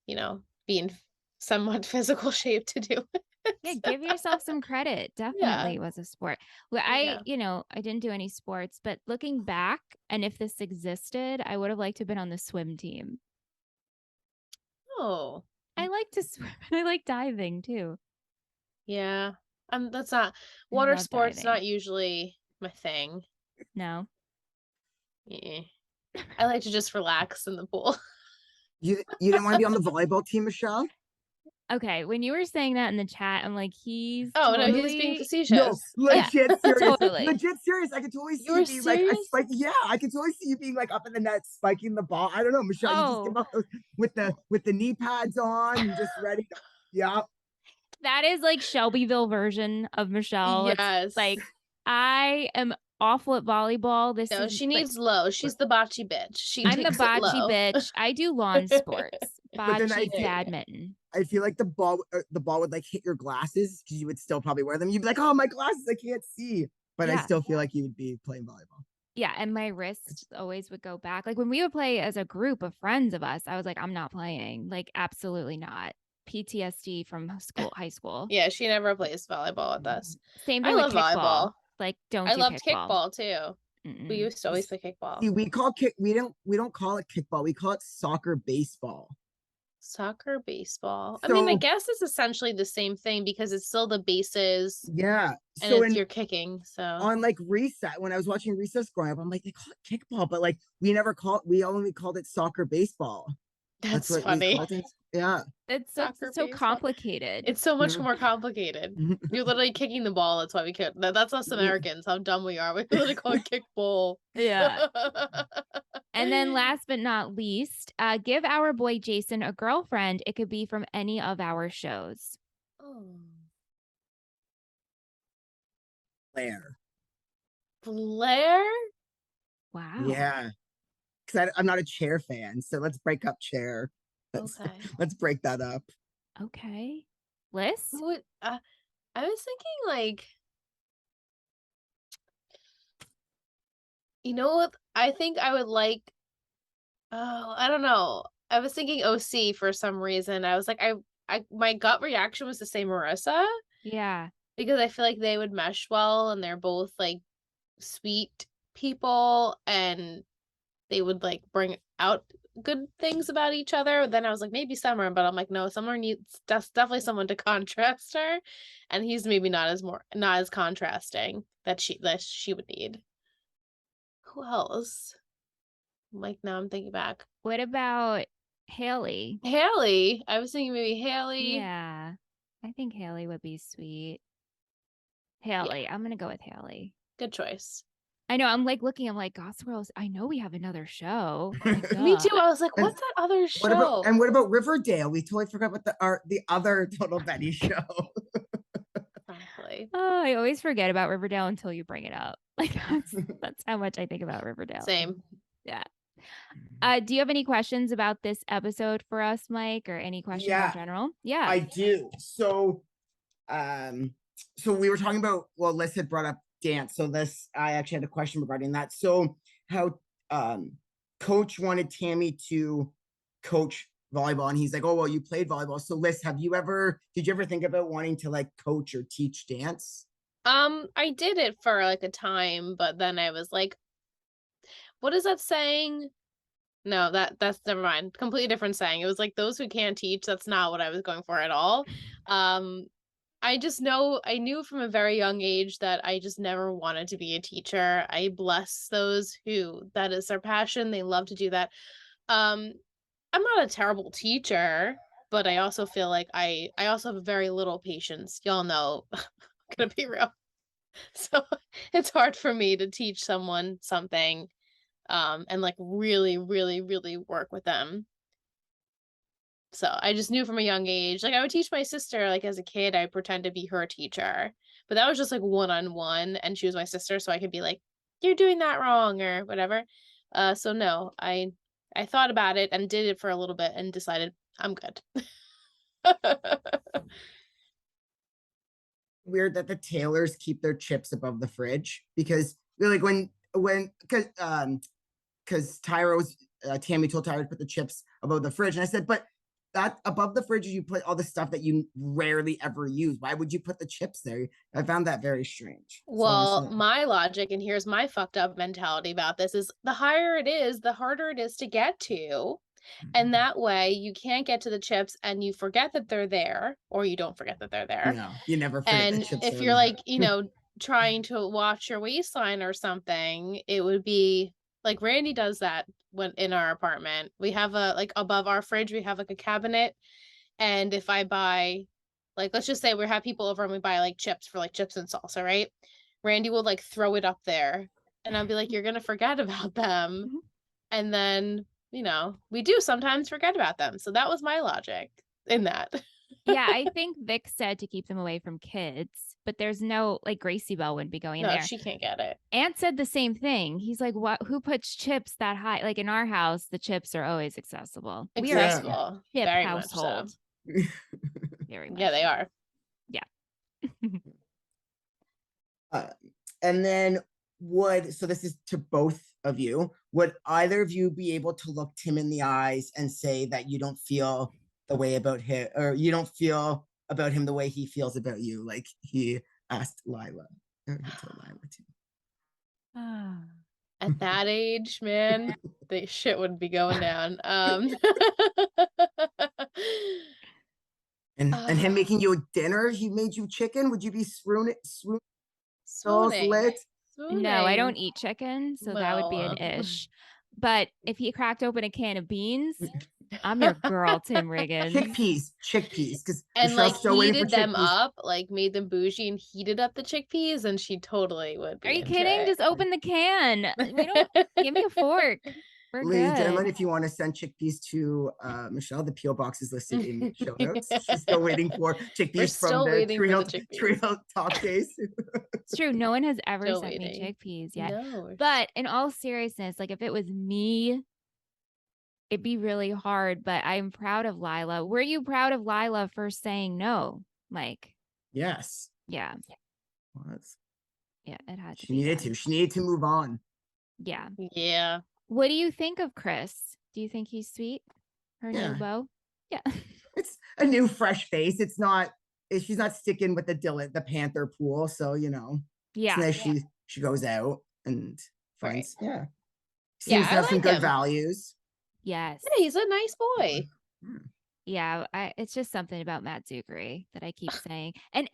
be in somewhat physical shape to do it. Yeah, give yourself some credit. Definitely was a sport. Well, I didn't do any sports, but looking back, and if this existed, I would have liked to have been on the swim team. Oh. I like to swim. I like diving too. Yeah. That's not water love sports, diving. not usually my thing. No. Yeah. I like to just relax in the pool. You didn't want to be on the volleyball team, Michelle? Okay, when you were saying that in the chat, I'm like, he's Oh totally... no, he's being facetious. No, legit serious. Totally. Legit serious. I could totally see You were you being like a serious? spike. Yeah, I could totally see you being like up in the net, spiking the ball. I don't know, Michelle. You just give up with the knee pads on, you just ready to. Yeah. That is like Shelbyville version of Michelle. Yes. It's like, I am awful at volleyball. She needs low. She's the bocce bitch. I'm the bocce bitch. I do lawn sports. Bocce, badminton. I feel like the ball would like hit your glasses because you would still probably wear them. You'd be like, "Oh, my glasses, I can't see." But I still feel like you would be playing volleyball. Yeah, and my wrist always would go back. Like when we would play as a group of friends of us, I was like, I'm not playing. Like, absolutely not. PTSD from high school. Yeah, she never plays volleyball with us. Same thing with kickball. Volleyball. Like, I loved kickball too. We used to always play kickball. See, we don't call it kickball. We call it soccer baseball. Soccer baseball. I mean, I guess it's essentially the same thing because it's still the bases. Yeah. And you're kicking. So on like Reset, when I was watching Recess growing up, I'm like, they call it kickball, but like we only called it soccer baseball. That's what funny. Yeah. It's so complicated. It's so much more complicated. You're literally kicking the ball. That's why we could. That's us Americans. How dumb we are. We literally call it kickball. Yeah. And then last but not least, give our boy Jason a girlfriend. It could be from any of our shows. Oh. Blair? Wow. Yeah. Because I'm not a Chair fan, so let's break up Chair. Let's break that up. Okay. Liz? I was thinking like You know what? I think I would like. Oh, I don't know. I was thinking OC for some reason. I was like, my gut reaction was to say Marissa Yeah. because I feel like they would mesh well, and they're both like sweet people, and they would like bring out good things about each other. Then I was like, maybe Summer, but I'm like, no, Summer needs that's definitely someone to contrast her, and he's maybe not as contrasting that she would need. Who else? Like now I'm thinking back. What about Haley? Haley. I was thinking maybe Haley. Yeah. I think Haley would be sweet. Yeah, Haley. I'm going to go with Haley. good choice. I know. I'm like looking. I'm like, Gossip Girl. I know we have another show. Like, Me too. duh. I was like, And what's that other show? what about Riverdale? We totally forgot about the other Total Betty show. Exactly. Oh, I always forget about Riverdale until you bring it up. Like that's how much I think about Riverdale. Same. Yeah. Do you have any questions about this episode for us, Mike, or any questions in Yeah, general? Yeah. I do. So we were talking about, well, Liz had brought up dance. So I actually had a question regarding that. So how coach wanted Tami to coach volleyball, and he's like, oh, well, you played volleyball. So Liz, did you ever think about wanting to like coach or teach dance? I did it for like a time, but then I was like, what is that saying? No, that's never mind. Completely different saying. It was like those who can't teach, that's not what I was going for at all. I knew from a very young age that I just never wanted to be a teacher. I bless those who that is their passion. They love to do that. Um, I'm not a terrible teacher, but I also feel like I also have very little patience. Y'all know, I'm gonna be real. So it's hard for me to teach someone something and like really, really, really work with them. So I just knew from a young age, like I would teach my sister, like as a kid, I pretend to be her teacher, but that was just like one-on-one, and she was my sister, so I could be like, "You're doing that wrong" or whatever. So no, I thought about it and did it for a little bit and decided I'm good. Weird that the Taylors keep their chips above the fridge, because like because Tyra was Tami told Tyra to put the chips above the fridge, and I said, but that above the fridge, you put all the stuff that you rarely ever use. Why would you put the chips there? I found that very strange. Well, my logic, and here's my fucked up mentality about this, is the higher it is, the harder it is to get to. And that way you can't get to the chips and you forget that they're there, or you don't forget that they're there. No, you never forget the And chips. if you're like, trying to watch your waistline or something, it would be like Randy does that when in our apartment. We have like above our fridge, we have like a cabinet. And if I buy, like, let's just say we have people over and we buy like chips for like chips and salsa, right? Randy will like throw it up there. And I'll be like, you're going to forget about them. And then, we do sometimes forget about them. So that was my logic in that. Yeah, I think Vic said to keep them away from kids, but there's no, like, Gracie Bell wouldn't be going in No, there. she can't get it. Ant said the same thing. He's like, "What? Who puts chips that high? Like in our house, the chips are always accessible. We are a Accessible. chip Very household. much so. Very much. Yeah, they are. Yeah. And then so this is to both of you, would either of you be able to look Tim in the eyes and say that you don't feel the way about him, or you don't feel about him the way he feels about you, like he asked Lyla, or he told Lyla to? At that age, man, the shit would be going down. And him making you dinner, he made you chicken, would you be swooning? Lit? No, I don't eat chicken, so that would be an ish. But if he cracked open a can of beans, I'm your girl, Tim Riggins. Chickpeas, because and like heated them up, like made them bougie and heated up the chickpeas, and she totally would be. Are you kidding? Just open the can. We don't give me a fork. We're Ladies and good. gentlemen, if you want to send chickpeas to Michelle, the PO box is listed in show notes. She's still waiting for chickpeas from the Trail Talk days. It's true. No one has ever Still sent me waiting. chickpeas yet. No. But in all seriousness, like if it was me, it'd be really hard. But I'm proud of Lyla. Were you proud of Lyla for saying no, Mike? Yes. Yeah. Was. Yeah, it had to She be needed done. to. She needed to move on. Yeah. Yeah. What do you think of Chris? Do you think he's sweet? Her new Yeah. beau? Yeah. It's a new fresh face. It's not she's not sticking with the Panther pool. So, you know, it's Yeah. nice she goes out and Right. finds yeah. Yeah, Seems to I have some like good him. values. Yes. Yeah, he's a nice boy. Yeah. It's just something about Matt Zuckery that I keep saying. And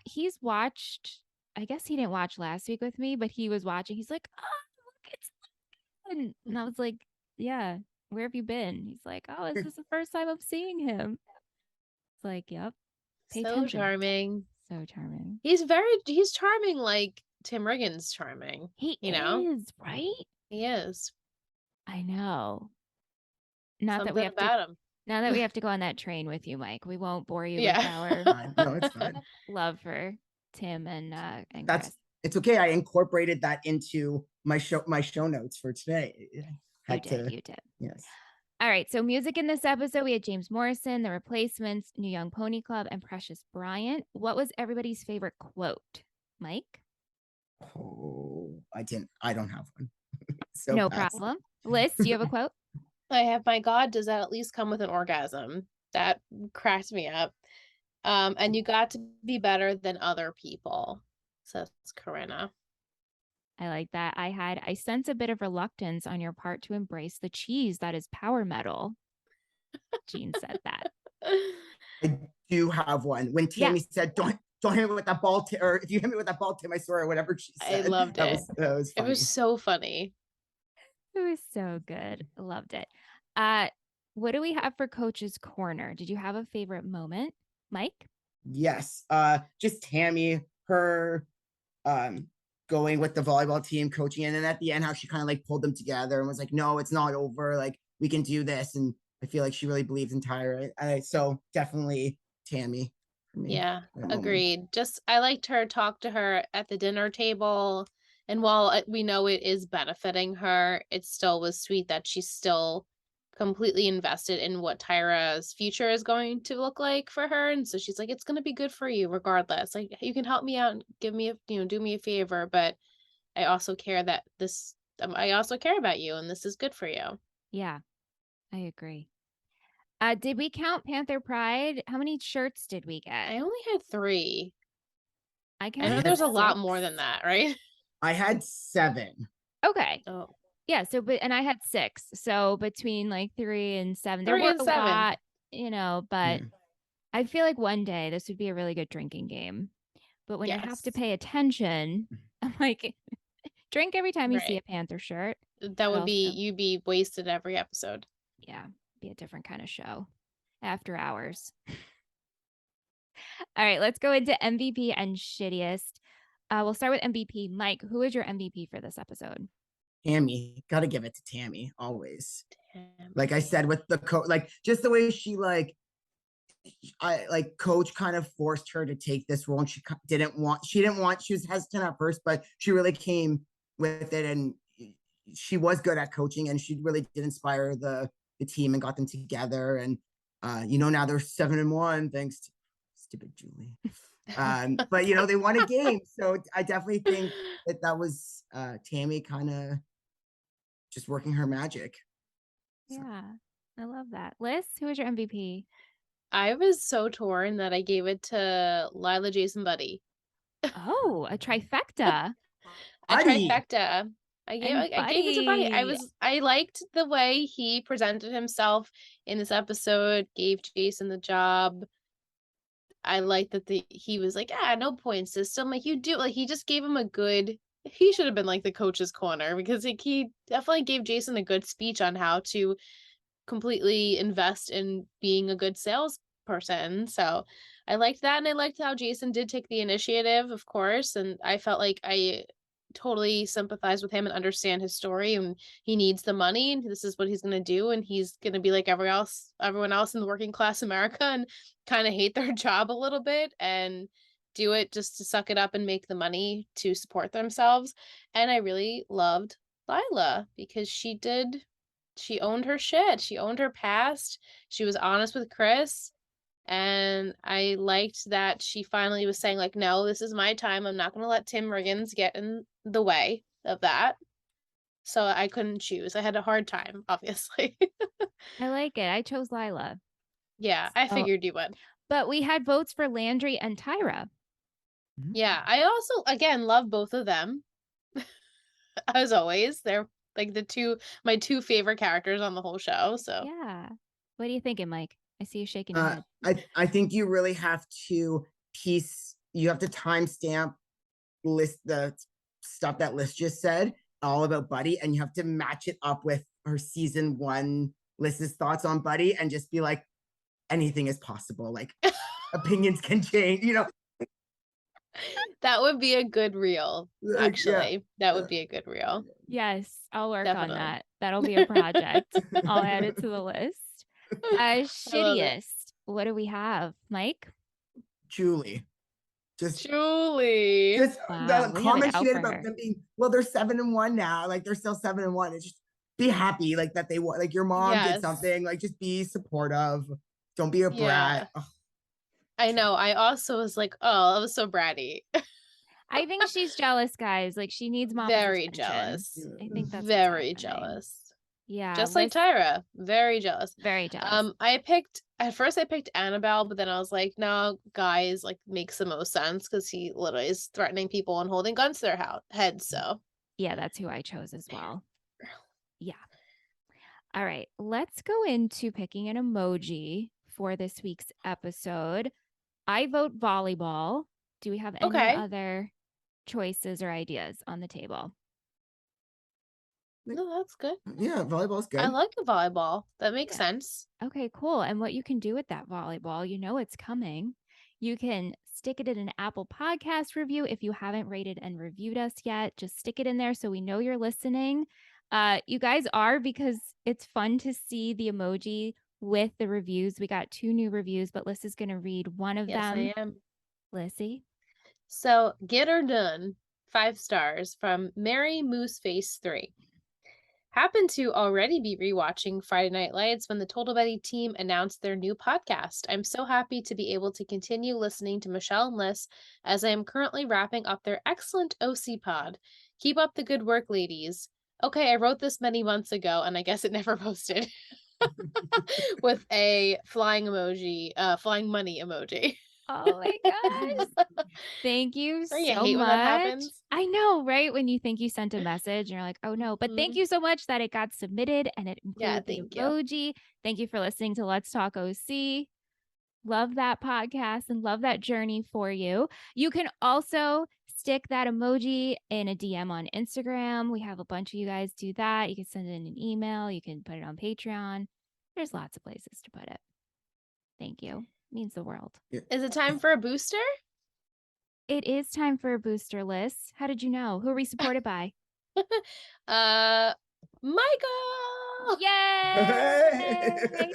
he's watched, I guess he didn't watch last week with me, but he was watching. He's like, oh, look, it's fun. And I was like, yeah, where have you been? He's like, oh, this is the first time I'm seeing him. It's like, yep. Pay So attention. charming. So charming. He's charming like Tim Riggins charming. He You know? is, right? He is. I know. Not that we Something have to about him. Now that we have to go on that train with you, Mike, we won't bore you with Yeah. our No, it's fine. love for Tim and That's Chris. it's okay. I incorporated that into my show notes for today. You did. Yes. All right. So music in this episode, we had James Morrison, The Replacements, New Young Pony Club, and Precious Bryant. What was everybody's favorite quote? Mike? Oh, I don't have one. So No pass. problem. Liz, do you have a quote? I have, my God, does that at least come with an orgasm? That cracked me up. And you got to be better than other people, says Corinna. I like that. I sense a bit of reluctance on your part to embrace the cheese that is power metal. Jean said that. I do have one. When Tammy said, "Don't hit me with that ball," or if you hit me with that ball, Tim, I swear, or whatever she said. I loved it. That was funny. It was so funny. It was so good. I loved it. What do we have for Coach's Corner? Did you have a favorite moment, Mike? Yes. Just Tammy, her going with the volleyball team, coaching, and then at the end, how she kind of like pulled them together and was like, "No, it's not over. Like we can do this." And I feel like she really believes in Tyra. So definitely Tammy for me. Yeah, agreed. Just I liked her talk to her at the dinner table, and while we know it is benefiting her, it still was sweet that she's still completely invested in what Tyra's future is going to look like for her. And so she's like, it's going to be good for you regardless. Like, you can help me out and give me do me a favor, but I also care that I also care about you, and this is good for you. Yeah, I agree. Did we count Panther Pride? How many shirts did we get? I only had 3. I know there's a lot more than that, right? I had 7. Okay. Oh. Yeah, and I had 6. So between like 3 and 7, there 3 were and a 7. lot, but I feel like one day this would be a really good drinking game. But when I have to pay attention, I'm like, drink every time you see a Panther shirt. That would be, you'd be wasted every episode. Yeah, be a different kind of show. After hours. All right, let's go into MVP and shittiest. We'll start with MVP. Mike, who is your MVP for this episode? Tammy, gotta give it to Tammy always. Like I said, with the like just the way she coach kind of forced her to take this role, and she didn't want. She was hesitant at first, but she really came with it, and she was good at coaching, and she really did inspire the team and got them together. And now they're 7-1 thanks to stupid Julie. But they won a game, so I definitely think that was Tammy kind of just working her magic. Yeah, I love that. Liz, who is your MVP? I was so torn that I gave it to Lyla, Jason, Buddy. Oh, a trifecta. I gave it to Buddy. I liked the way he presented himself in this episode, gave Jason the job. I like that he was like, no point system. Like, you do, like, he just gave him he should have been like the coach's corner, because he definitely gave Jason a good speech on how to completely invest in being a good salesperson. So I liked that. And I liked how Jason did take the initiative, of course. And I felt like I totally sympathize with him and understand his story, and he needs the money, and this is what he's going to do, and he's going to be like everyone else in the working class America and kind of hate their job a little bit and do it just to suck it up and make the money to support themselves. And I really loved Lyla, because she owned her shit. She owned her past. She was honest with Chris. And I liked that she finally was saying, like, no, this is my time. I'm not going to let Tim Riggins get in the way of that. so I couldn't choose. I had a hard time, obviously. I like it. I chose Lyla. Yeah, I So- figured you would. But we had votes for Landry and Tyra. Yeah, I also, again, love both of them. As always, they're like my two favorite characters on the whole show. So Yeah. What are you thinking, Mike? I see you shaking your head. I think you really have to you have to timestamp list the stuff that Liz just said, all about Buddy, and you have to match it up with her season 1 Liz's thoughts on Buddy, and just be like, anything is possible. Like opinions can change, that would be a good reel. Actually, that would be a good reel. Yes, I'll work Definitely. on that. That'll be a project. I'll add it to the list. Shittiest. What do we have, Mike? Julie. Julie. Just Wow, the we have it comment she out made for about her. them being, well, they're 7-1 now. Like they're still 7-1. It's just be happy, like that they want, like your mom did something. Like just be supportive. Don't be a brat. Ugh. I know. I also was like, oh, that was so bratty. I think she's jealous, guys. Like she needs mom's Very attention. jealous. I think that's very what's happening. jealous. Yeah, Just like Tyra, very jealous. Very jealous. At first I picked Annabelle, but then I was like, no, guys, like makes the most sense because he literally is threatening people and holding guns to their heads. So yeah, that's who I chose as well. Yeah. All right, let's go into picking an emoji for this week's episode. I vote volleyball. Do we have any other choices or ideas on the table? No, that's good. Yeah, volleyball's good. I like a volleyball. That makes sense. Okay, cool. And what you can do with that volleyball, it's coming. You can stick it in an Apple Podcast review if you haven't rated and reviewed us yet. Just stick it in there so we know you're listening. You guys are, because it's fun to see the emoji with the reviews. We got 2 new reviews, but Liz is going to read one of them. Yes, I am. Lissy. So, Get Her Done, 5 stars from Mary Mooseface 3. Happened to already be rewatching Friday Night Lights when the Total Betty team announced their new podcast. I'm so happy to be able to continue listening to Michelle and Liz as I am currently wrapping up their excellent OC pod. Keep up the good work, ladies. Okay, I wrote this many months ago and I guess it never posted. With a flying emoji, flying money emoji. Oh my gosh. Thank you so You hate much. when that happens? I know, right? When you think you sent a message and you're like, oh no. But thank you so much that it got submitted and it included the emoji. Thank you for listening to Let's Talk OC. Love that podcast and love that journey for you. You can also stick that emoji in a DM on Instagram. We have a bunch of you guys do that. You can send it in an email. You can put it on Patreon. There's lots of places to put it. Thank you. It means the world. Is it time for a booster? It is time for a booster list. How did you know? Who are we supported by? Michael! Yay!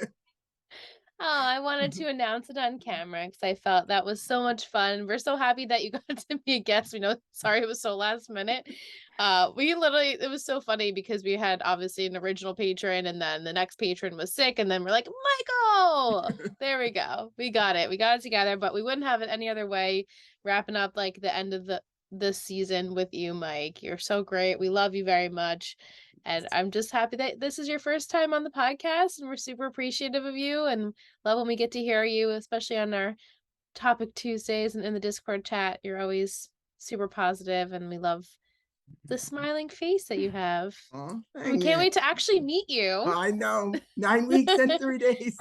Oh, I wanted to announce it on camera because I felt that was so much fun. We're so happy that you got to be a guest. We know, sorry it was so last minute. It was so funny because we had obviously an original patron and then the next patron was sick and then we're like, Michael, there we go. We got it. We got it together, but we wouldn't have it any other way. Wrapping up like the end of this season with you, Mike. You're so great. We love you very much. And I'm just happy that this is your first time on the podcast and we're super appreciative of you and love when we get to hear you, especially on our Topic Tuesdays and in the Discord chat. You're always super positive and we love the smiling face that you have. We can't wait to actually meet you. I know. 9 weeks and 3 days.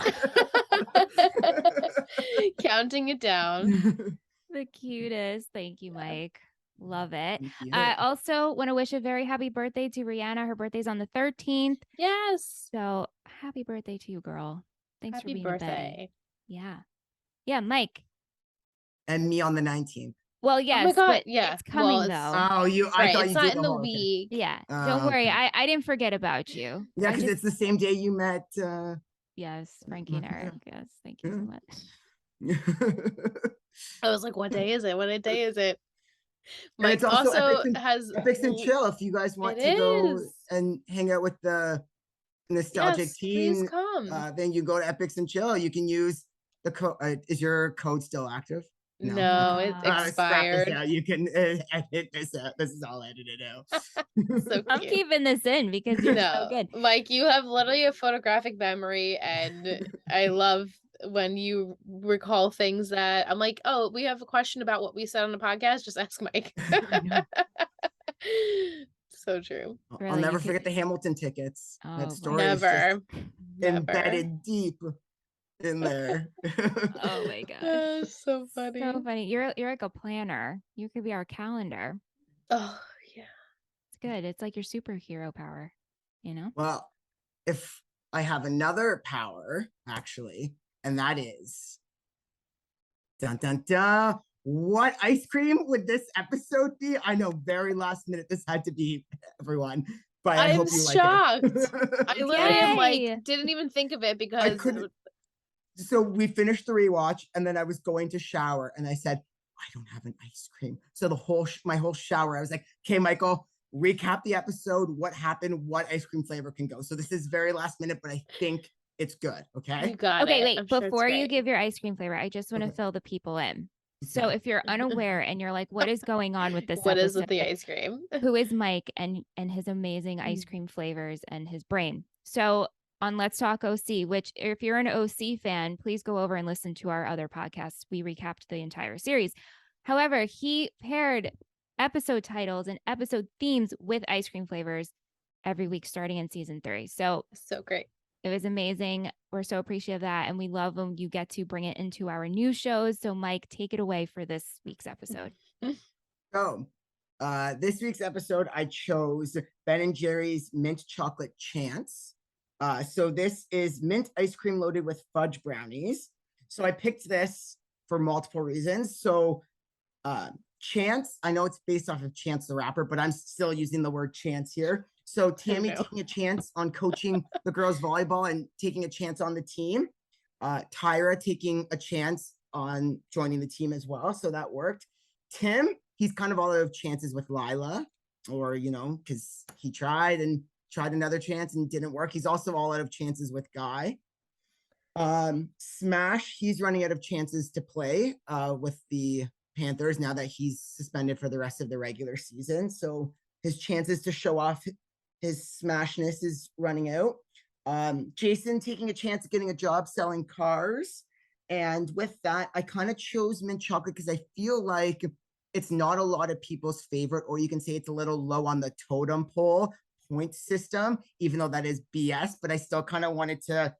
Counting it down. The cutest. Thank you, Mike. Love it. I also want to wish a very happy birthday to Rihanna. Her birthday's on the 13th. Yes. So happy birthday to you, girl. Thanks for being a Betty. Yeah. Yeah, Mike. And me on the 19th. Well, yes. Oh my God. But yeah. it's coming though. Oh, I thought it's you not did in the week. Yeah. Don't worry. Okay. I didn't forget about you. Yeah, because it's the same day you met. Yes, Frankie and Eric. Yes. Thank you so much. I was like, what day is it? What day is it? Mike also has Epics and Chill. If you guys want to go and hang out with the nostalgic team, come. Then you go to Epics and Chill. You can use the code. Is your code still active? No, it Ah. Scrap this expired. out. You can edit this out. This is all edited out. So I'm cute. keeping this in because you're so No, good. Mike, you have literally a photographic memory, and I love when you recall things that I'm like, oh, we have a question about what we said on the podcast. Just ask Mike. So true. I'll Really, never you could- forget the Hamilton tickets. Oh, That my story is just Never. Never. embedded deep in there. Oh my gosh. So funny. So funny. You're like a planner. You could be our calendar. Oh, yeah. It's good. It's like your superhero power, you know? Well, if I have another power, actually, and that is dun dun dun. What ice cream would this episode be? I know, very last minute this had to be, everyone, but I I'm hope you shocked. like it. I literally am Yay! like, didn't even think of it I because couldn't. So we finished the rewatch, and then I was going to shower, and I said, I don't have an ice cream. So the whole my whole shower, I was like, okay, Michael, recap the episode. What happened? What ice cream flavor can go? So this is very last minute, but I think it's good. you Okay. got Okay, it. wait. I'm sure it's Before you great. give your ice cream flavor, I just want to Okay. fill the people in. So Okay. if you're unaware and you're like, what is going on with this What is episode? with the ice cream? Who is Mike and his amazing ice cream flavors and his brain? So on Let's Talk OC, which if you're an OC fan, please go over and listen to our other podcasts. We recapped the entire series. However, he paired episode titles and episode themes with ice cream flavors every week starting in season 3. So So great. it was amazing. We're so appreciative of that. And we love when you get to bring it into our new shows. So Mike, take it away for this week's episode. So this week's episode, I chose Ben and Jerry's Mint Chocolate Chance. So this is mint ice cream loaded with fudge brownies. So I picked this for multiple reasons. So Chance, I know it's based off of Chance the Rapper, but I'm still using the word chance here. So Tammy know. taking a chance on coaching the girls volleyball and taking a chance on the team. Tyra taking a chance on joining the team as well. So that worked. Tim, he's kind of all out of chances with Lyla, or, you know, because he tried another chance and didn't work. He's also all out of chances with Guy. Smash, he's running out of chances to play with the Panthers now that he's suspended for the rest of the regular season. So his chances to show off his smashness is running out. Jason taking a chance at getting a job selling cars. And with that, I kind of chose mint chocolate because I feel like it's not a lot of people's favorite, or you can say it's a little low on the totem pole point system, even though that is BS, but I still kind of wanted to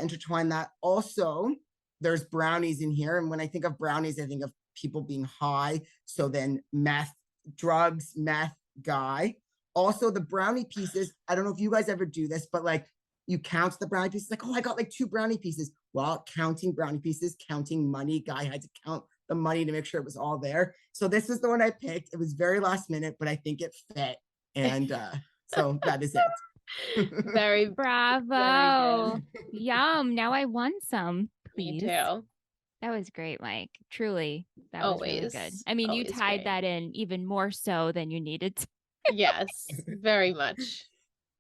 intertwine that. Also, there's brownies in here. And when I think of brownies, I think of people being high. So then meth, drugs, meth, Guy. Also, the brownie pieces, I don't know if you guys ever do this, but like you count the brownie pieces, like, oh, I got like 2 brownie pieces. Well, counting brownie pieces, counting money. Guy had to count the money to make sure it was all there. So this is the one I picked. It was very last minute, but I think it fit. And so that is it. Very Bravo. good. Yum. Now I want some, Me please. too. That was great, Mike. Truly. That was really good. Always. I mean, you Always tied great. that in even more so than you needed to. Yes, very much.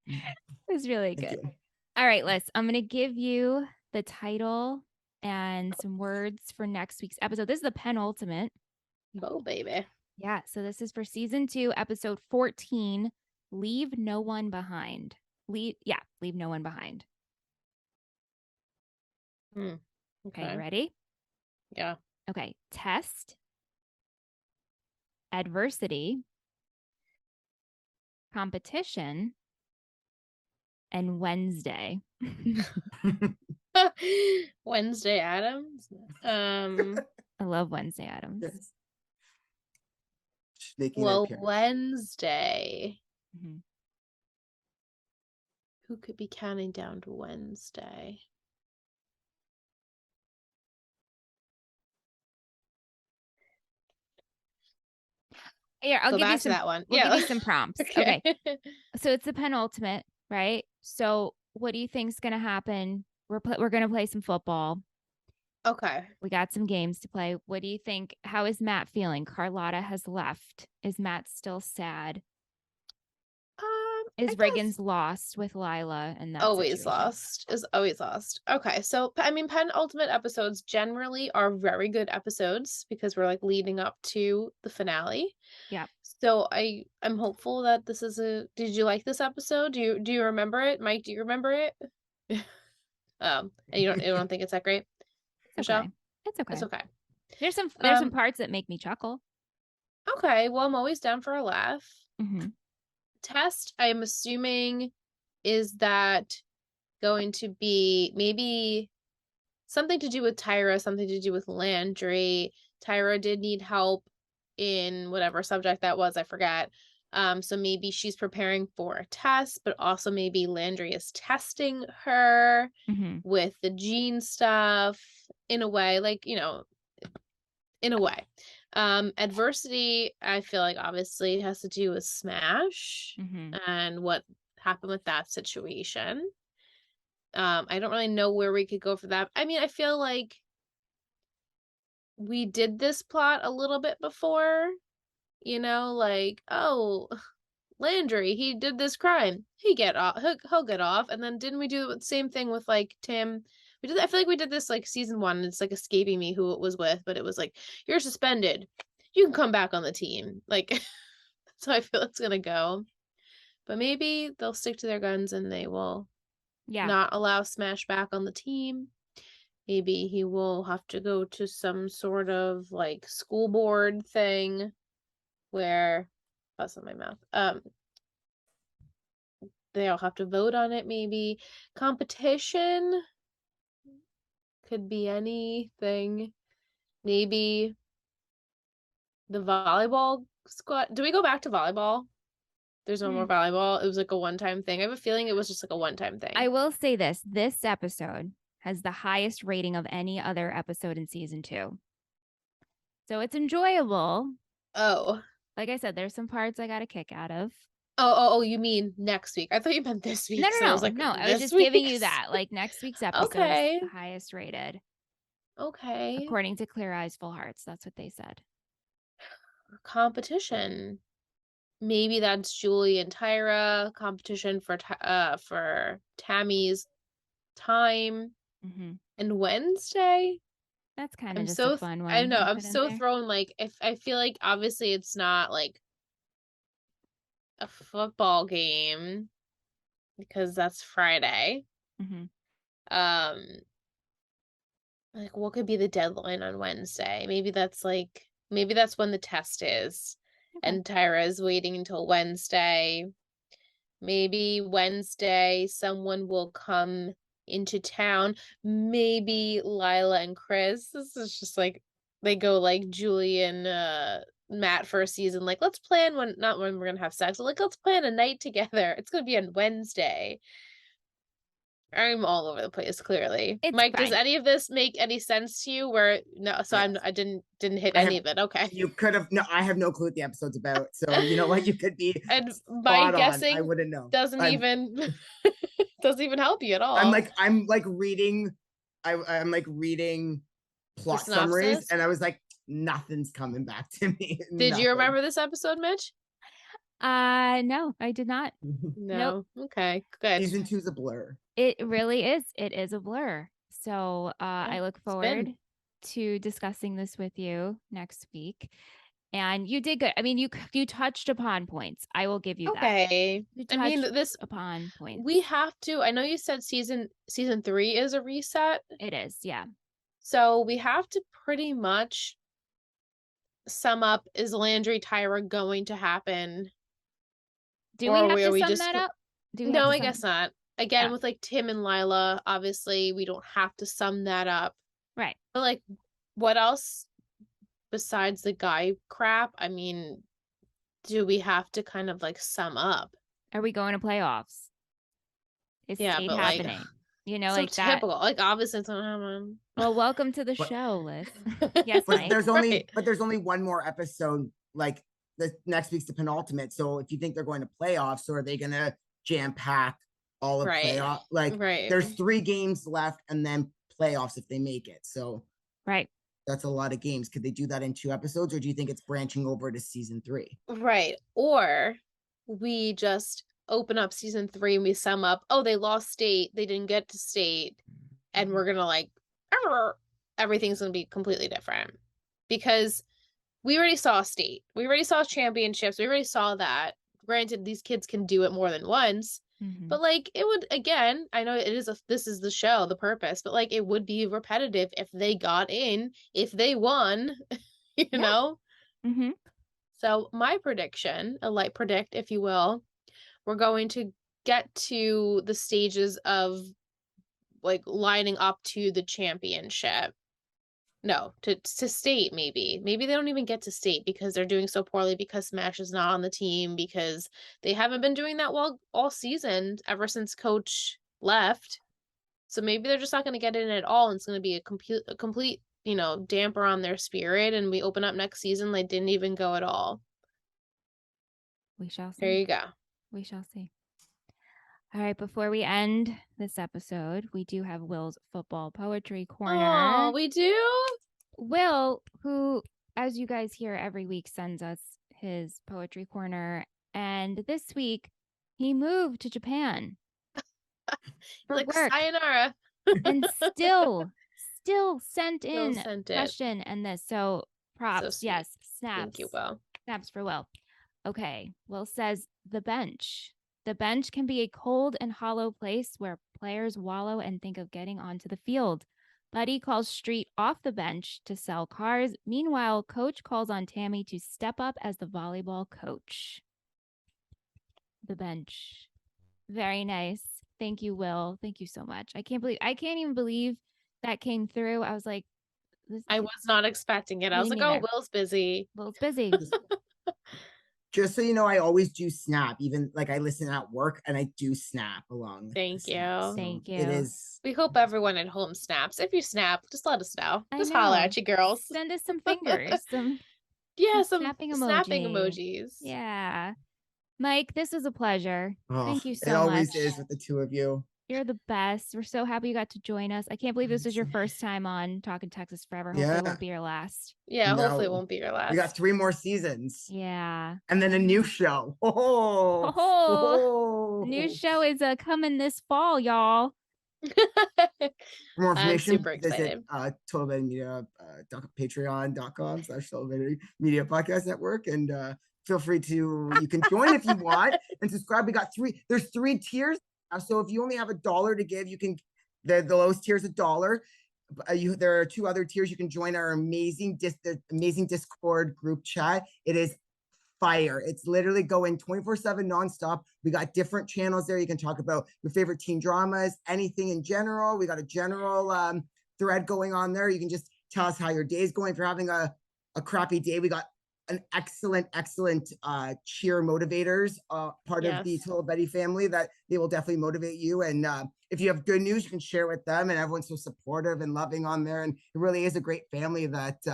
It was really Thank good. you. All right, Liz, I'm going to give you the title and some words for next week's episode. This is the penultimate. Oh, baby. Yeah. So this is for season 2, episode 14, Leave No One Behind. Leave no one behind. Okay, you ready? Yeah. Okay. Test, adversity, competition, and Wednesday. Wednesday Adams. I love Wednesday Adams. Yes. Making an Well, appearance. Wednesday. Mhm. Who could be counting down to Wednesday? Here, I'll Go give you back to some. that one. We'll Yeah. give you some prompts. Okay. So it's the penultimate, right? So what do you think's gonna happen? We're gonna play some football. Okay. We got some games to play. What do you think? How is Matt feeling? Carlotta has left. Is Matt still sad? Is I guess. Reagan's lost with Lyla and that Always situation. lost. Is always lost. Okay, so I mean, penultimate episodes generally are very good episodes because we're like leading up to the finale. Yeah. So I'm hopeful that this is a. Did you like this episode? Do you remember it, Mike? Do you remember it? And you don't think it's that great, It's Michelle? okay. It's okay. It's okay. There's some parts that make me chuckle. Okay, well, I'm always down for a laugh. Mm-hmm. Test, I'm assuming, is that going to be maybe something to do with Tyra, something to do with Landry. Tyra did need help in whatever subject that was, I forget. So maybe she's preparing for a test, but also maybe Landry is testing her with the gene stuff in a way, like, in a way. Adversity, I feel like obviously has to do with Smash and what happened with that situation. I don't really know where we could go for that. I mean, I feel like we did this plot a little bit before, like, oh, Landry, he did this crime. He'll get off. And then didn't we do the same thing with like Tim? I feel like we did this like season 1. It's like escaping me who it was with, but it was like, you're suspended. You can come back on the team. Like, that's how I feel it's gonna go. But maybe they'll stick to their guns and they will not allow Smash back on the team. Maybe he will have to go to some sort of like school board thing where that's in my mouth. They'll have to vote on it, maybe. Competition could be anything. Maybe the volleyball squad. Do we go back to volleyball? There's no more volleyball. It was like a one-time thing. I have a feeling it was just like a one-time thing. I will say this episode has the highest rating of any other episode in season 2. So it's enjoyable. Oh. Like I said, there's some parts I got a kick out of. Oh, you mean next week? I thought you meant this week. No. I was like, no. I was just giving you that. Like next week's episode is the highest rated. Okay. According to Clear Eyes, Full Hearts. That's what they said. Competition. Maybe that's Julie and Tyra. Competition for Tammy's time. And Wednesday. That's kind of just a fun one. I know. I'm so thrown. Like, if I feel like obviously it's not like a football game because that's Friday. Like, what could be the deadline on Wednesday? Maybe that's when the test is, and Tyra is waiting until Wednesday. Maybe Wednesday someone will come into town. Maybe Lyla and Chris. This is just like they go like Julie and Matt for a season. Like, let's plan not when we're gonna have sex, but like let's plan a night together. It's gonna be on Wednesday. I'm all over the place, clearly. Mike, does any of this make any sense to you? I didn't hit any of it. Okay. You could have I have no clue what the episode's about. So you know what, you could be and my guessing I wouldn't know. Doesn't even help you at all. I'm reading plot summaries and I was like, nothing's coming back to me. Did you remember this episode, Mitch? No, I did not. No. Nope. Okay, good. Season 2's a blur. It really is. It is a blur. So I look forward to discussing this with you next week. And you did good. I mean, you touched upon points. I will give you that. Okay. I mean, this upon points. We have to. I know you said season 3 is a reset. It is, yeah. So we have to pretty much sum up: is Landry Tyra going to happen? Do we have to sum that up? No, I guess not. Again, with like Tim and Lyla, obviously we don't have to sum that up. Right. But like, what else besides the guy crap? I mean, do we have to kind of like sum up? Are we going to playoffs? Is state happening? Like, so like typical. that. Like, obviously it's not happening. Well, welcome to the show, Liz. Yes, but Mike. there's only one more episode. Like, the next week's the penultimate. So if you think they're going to playoffs, or are they gonna jam pack all of playoff? Like, there's 3 games left and then playoffs if they make it. So that's a lot of games. Could they do that in 2 episodes, or do you think it's branching over to season 3? Right. Or we just open up season 3 and we sum up, oh, they lost state, they didn't get to state, and we're gonna like everything's gonna be completely different. Because we already saw state. We already saw championships. We already saw that. Granted, these kids can do it more than once. But like it would, again, I know this is the show, the purpose, but like it would be repetitive if they got in, if they won, you know? So my prediction, a light predict, if you will, we're going to get to the stages of like lining up to the championship. No, to state maybe. Maybe they don't even get to state because they're doing so poorly because Smash is not on the team because they haven't been doing that well all season ever since Coach left. So maybe they're just not going to get in at all, and it's going to be a complete, you know, damper on their spirit, and we open up next season they didn't even go at all. We shall see. There you go. We shall see. All right, before we end this episode, we do have Will's football poetry corner. Oh, we do? Will, who, as you guys hear every week, sends us his poetry corner. And this week, he moved to Japan for like, work. Sayonara. And still sent in sent it. question and this. So props. So yes. Snaps. Thank you, Will. Snaps for Will. Okay. Will says, the bench. The bench can be a cold and hollow place where players wallow and think of getting onto the field. Buddy calls Street off the bench to sell cars. Meanwhile, Coach calls on Tami to step up as the volleyball coach. The bench. Very nice. Thank you, Will. Thank you so much. I can't even believe that came through. I was like, I was not expecting it. I was like, oh, Will's busy. Will's busy. Just so you know, I always do snap. Even like I listen at work and I do snap along. Thank you. So Thank you. It is. We hope everyone at home snaps. If you snap, just let us know. Just know. holler at you, girls. Send us some fingers. some snapping emojis. Yeah. Mike, this was a pleasure. Oh, Thank you so much. It always is with the two of you. You're the best. We're so happy you got to join us. I can't believe this was your first time on Talkin' Texas Forever. Hopefully it won't be your last. Yeah, hopefully it won't be your last. We got 3 more seasons. Yeah. And then a new show. New show is coming this fall, y'all. For more information, I'm super excited. Visit Total Betty Media, patreon.com/Total Betty Media Podcast Network. And feel free to, you can join if you want and subscribe. We got there's 3 tiers. So if you only have $1 to give, you can, the lowest tier is $1. There are 2 other tiers. You can join our amazing Discord group chat. It is fire. It's literally going 24/7 nonstop. We got different channels there. You can talk about your favorite teen dramas, anything in general. We got a general thread going on there. You can just tell us how your day is going. If you're having a crappy day, we got an excellent cheer motivators, part of the Total Betty family, that they will definitely motivate you. And if you have good news, you can share with them, and everyone's so supportive and loving on there. And it really is a great family that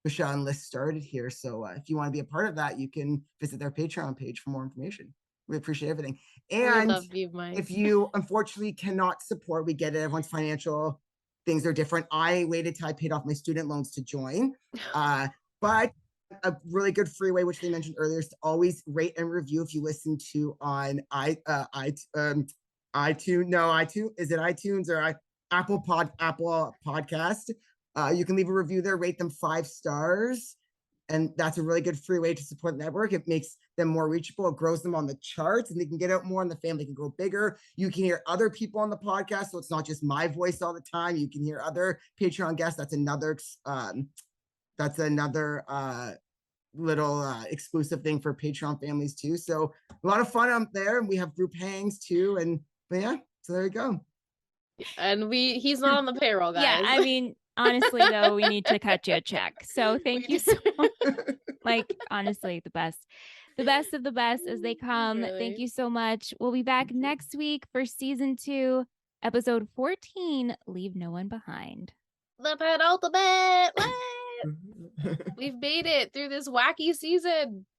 Michelle and Liz started here. So if you want to be a part of that, you can visit their Patreon page for more information. We appreciate everything. And love you, Mike. If you unfortunately cannot support, we get it. Everyone's financial things are different. I waited till I paid off my student loans to join. But a really good free way, which they mentioned earlier, is to always rate and review. If you listen to on iTunes, is it iTunes or Apple Podcast? You can leave a review there, rate them 5 stars, and that's a really good free way to support the network. It makes them more reachable. It grows them on the charts, and they can get out more, and the family can grow bigger. You can hear other people on the podcast, so it's not just my voice all the time. You can hear other Patreon guests. That's another little exclusive thing for Patreon families too. So a lot of fun out there, and we have group hangs too. But yeah, so there you go. And he's not on the payroll, guys. Yeah, I mean, honestly though, we need to cut you a check. So thank you so much. Like, honestly, the best of the best as they come. Really? Thank you so much. We'll be back next week for season 2, episode 14, Leave No One Behind. The penultimate. We've made it through this wacky season.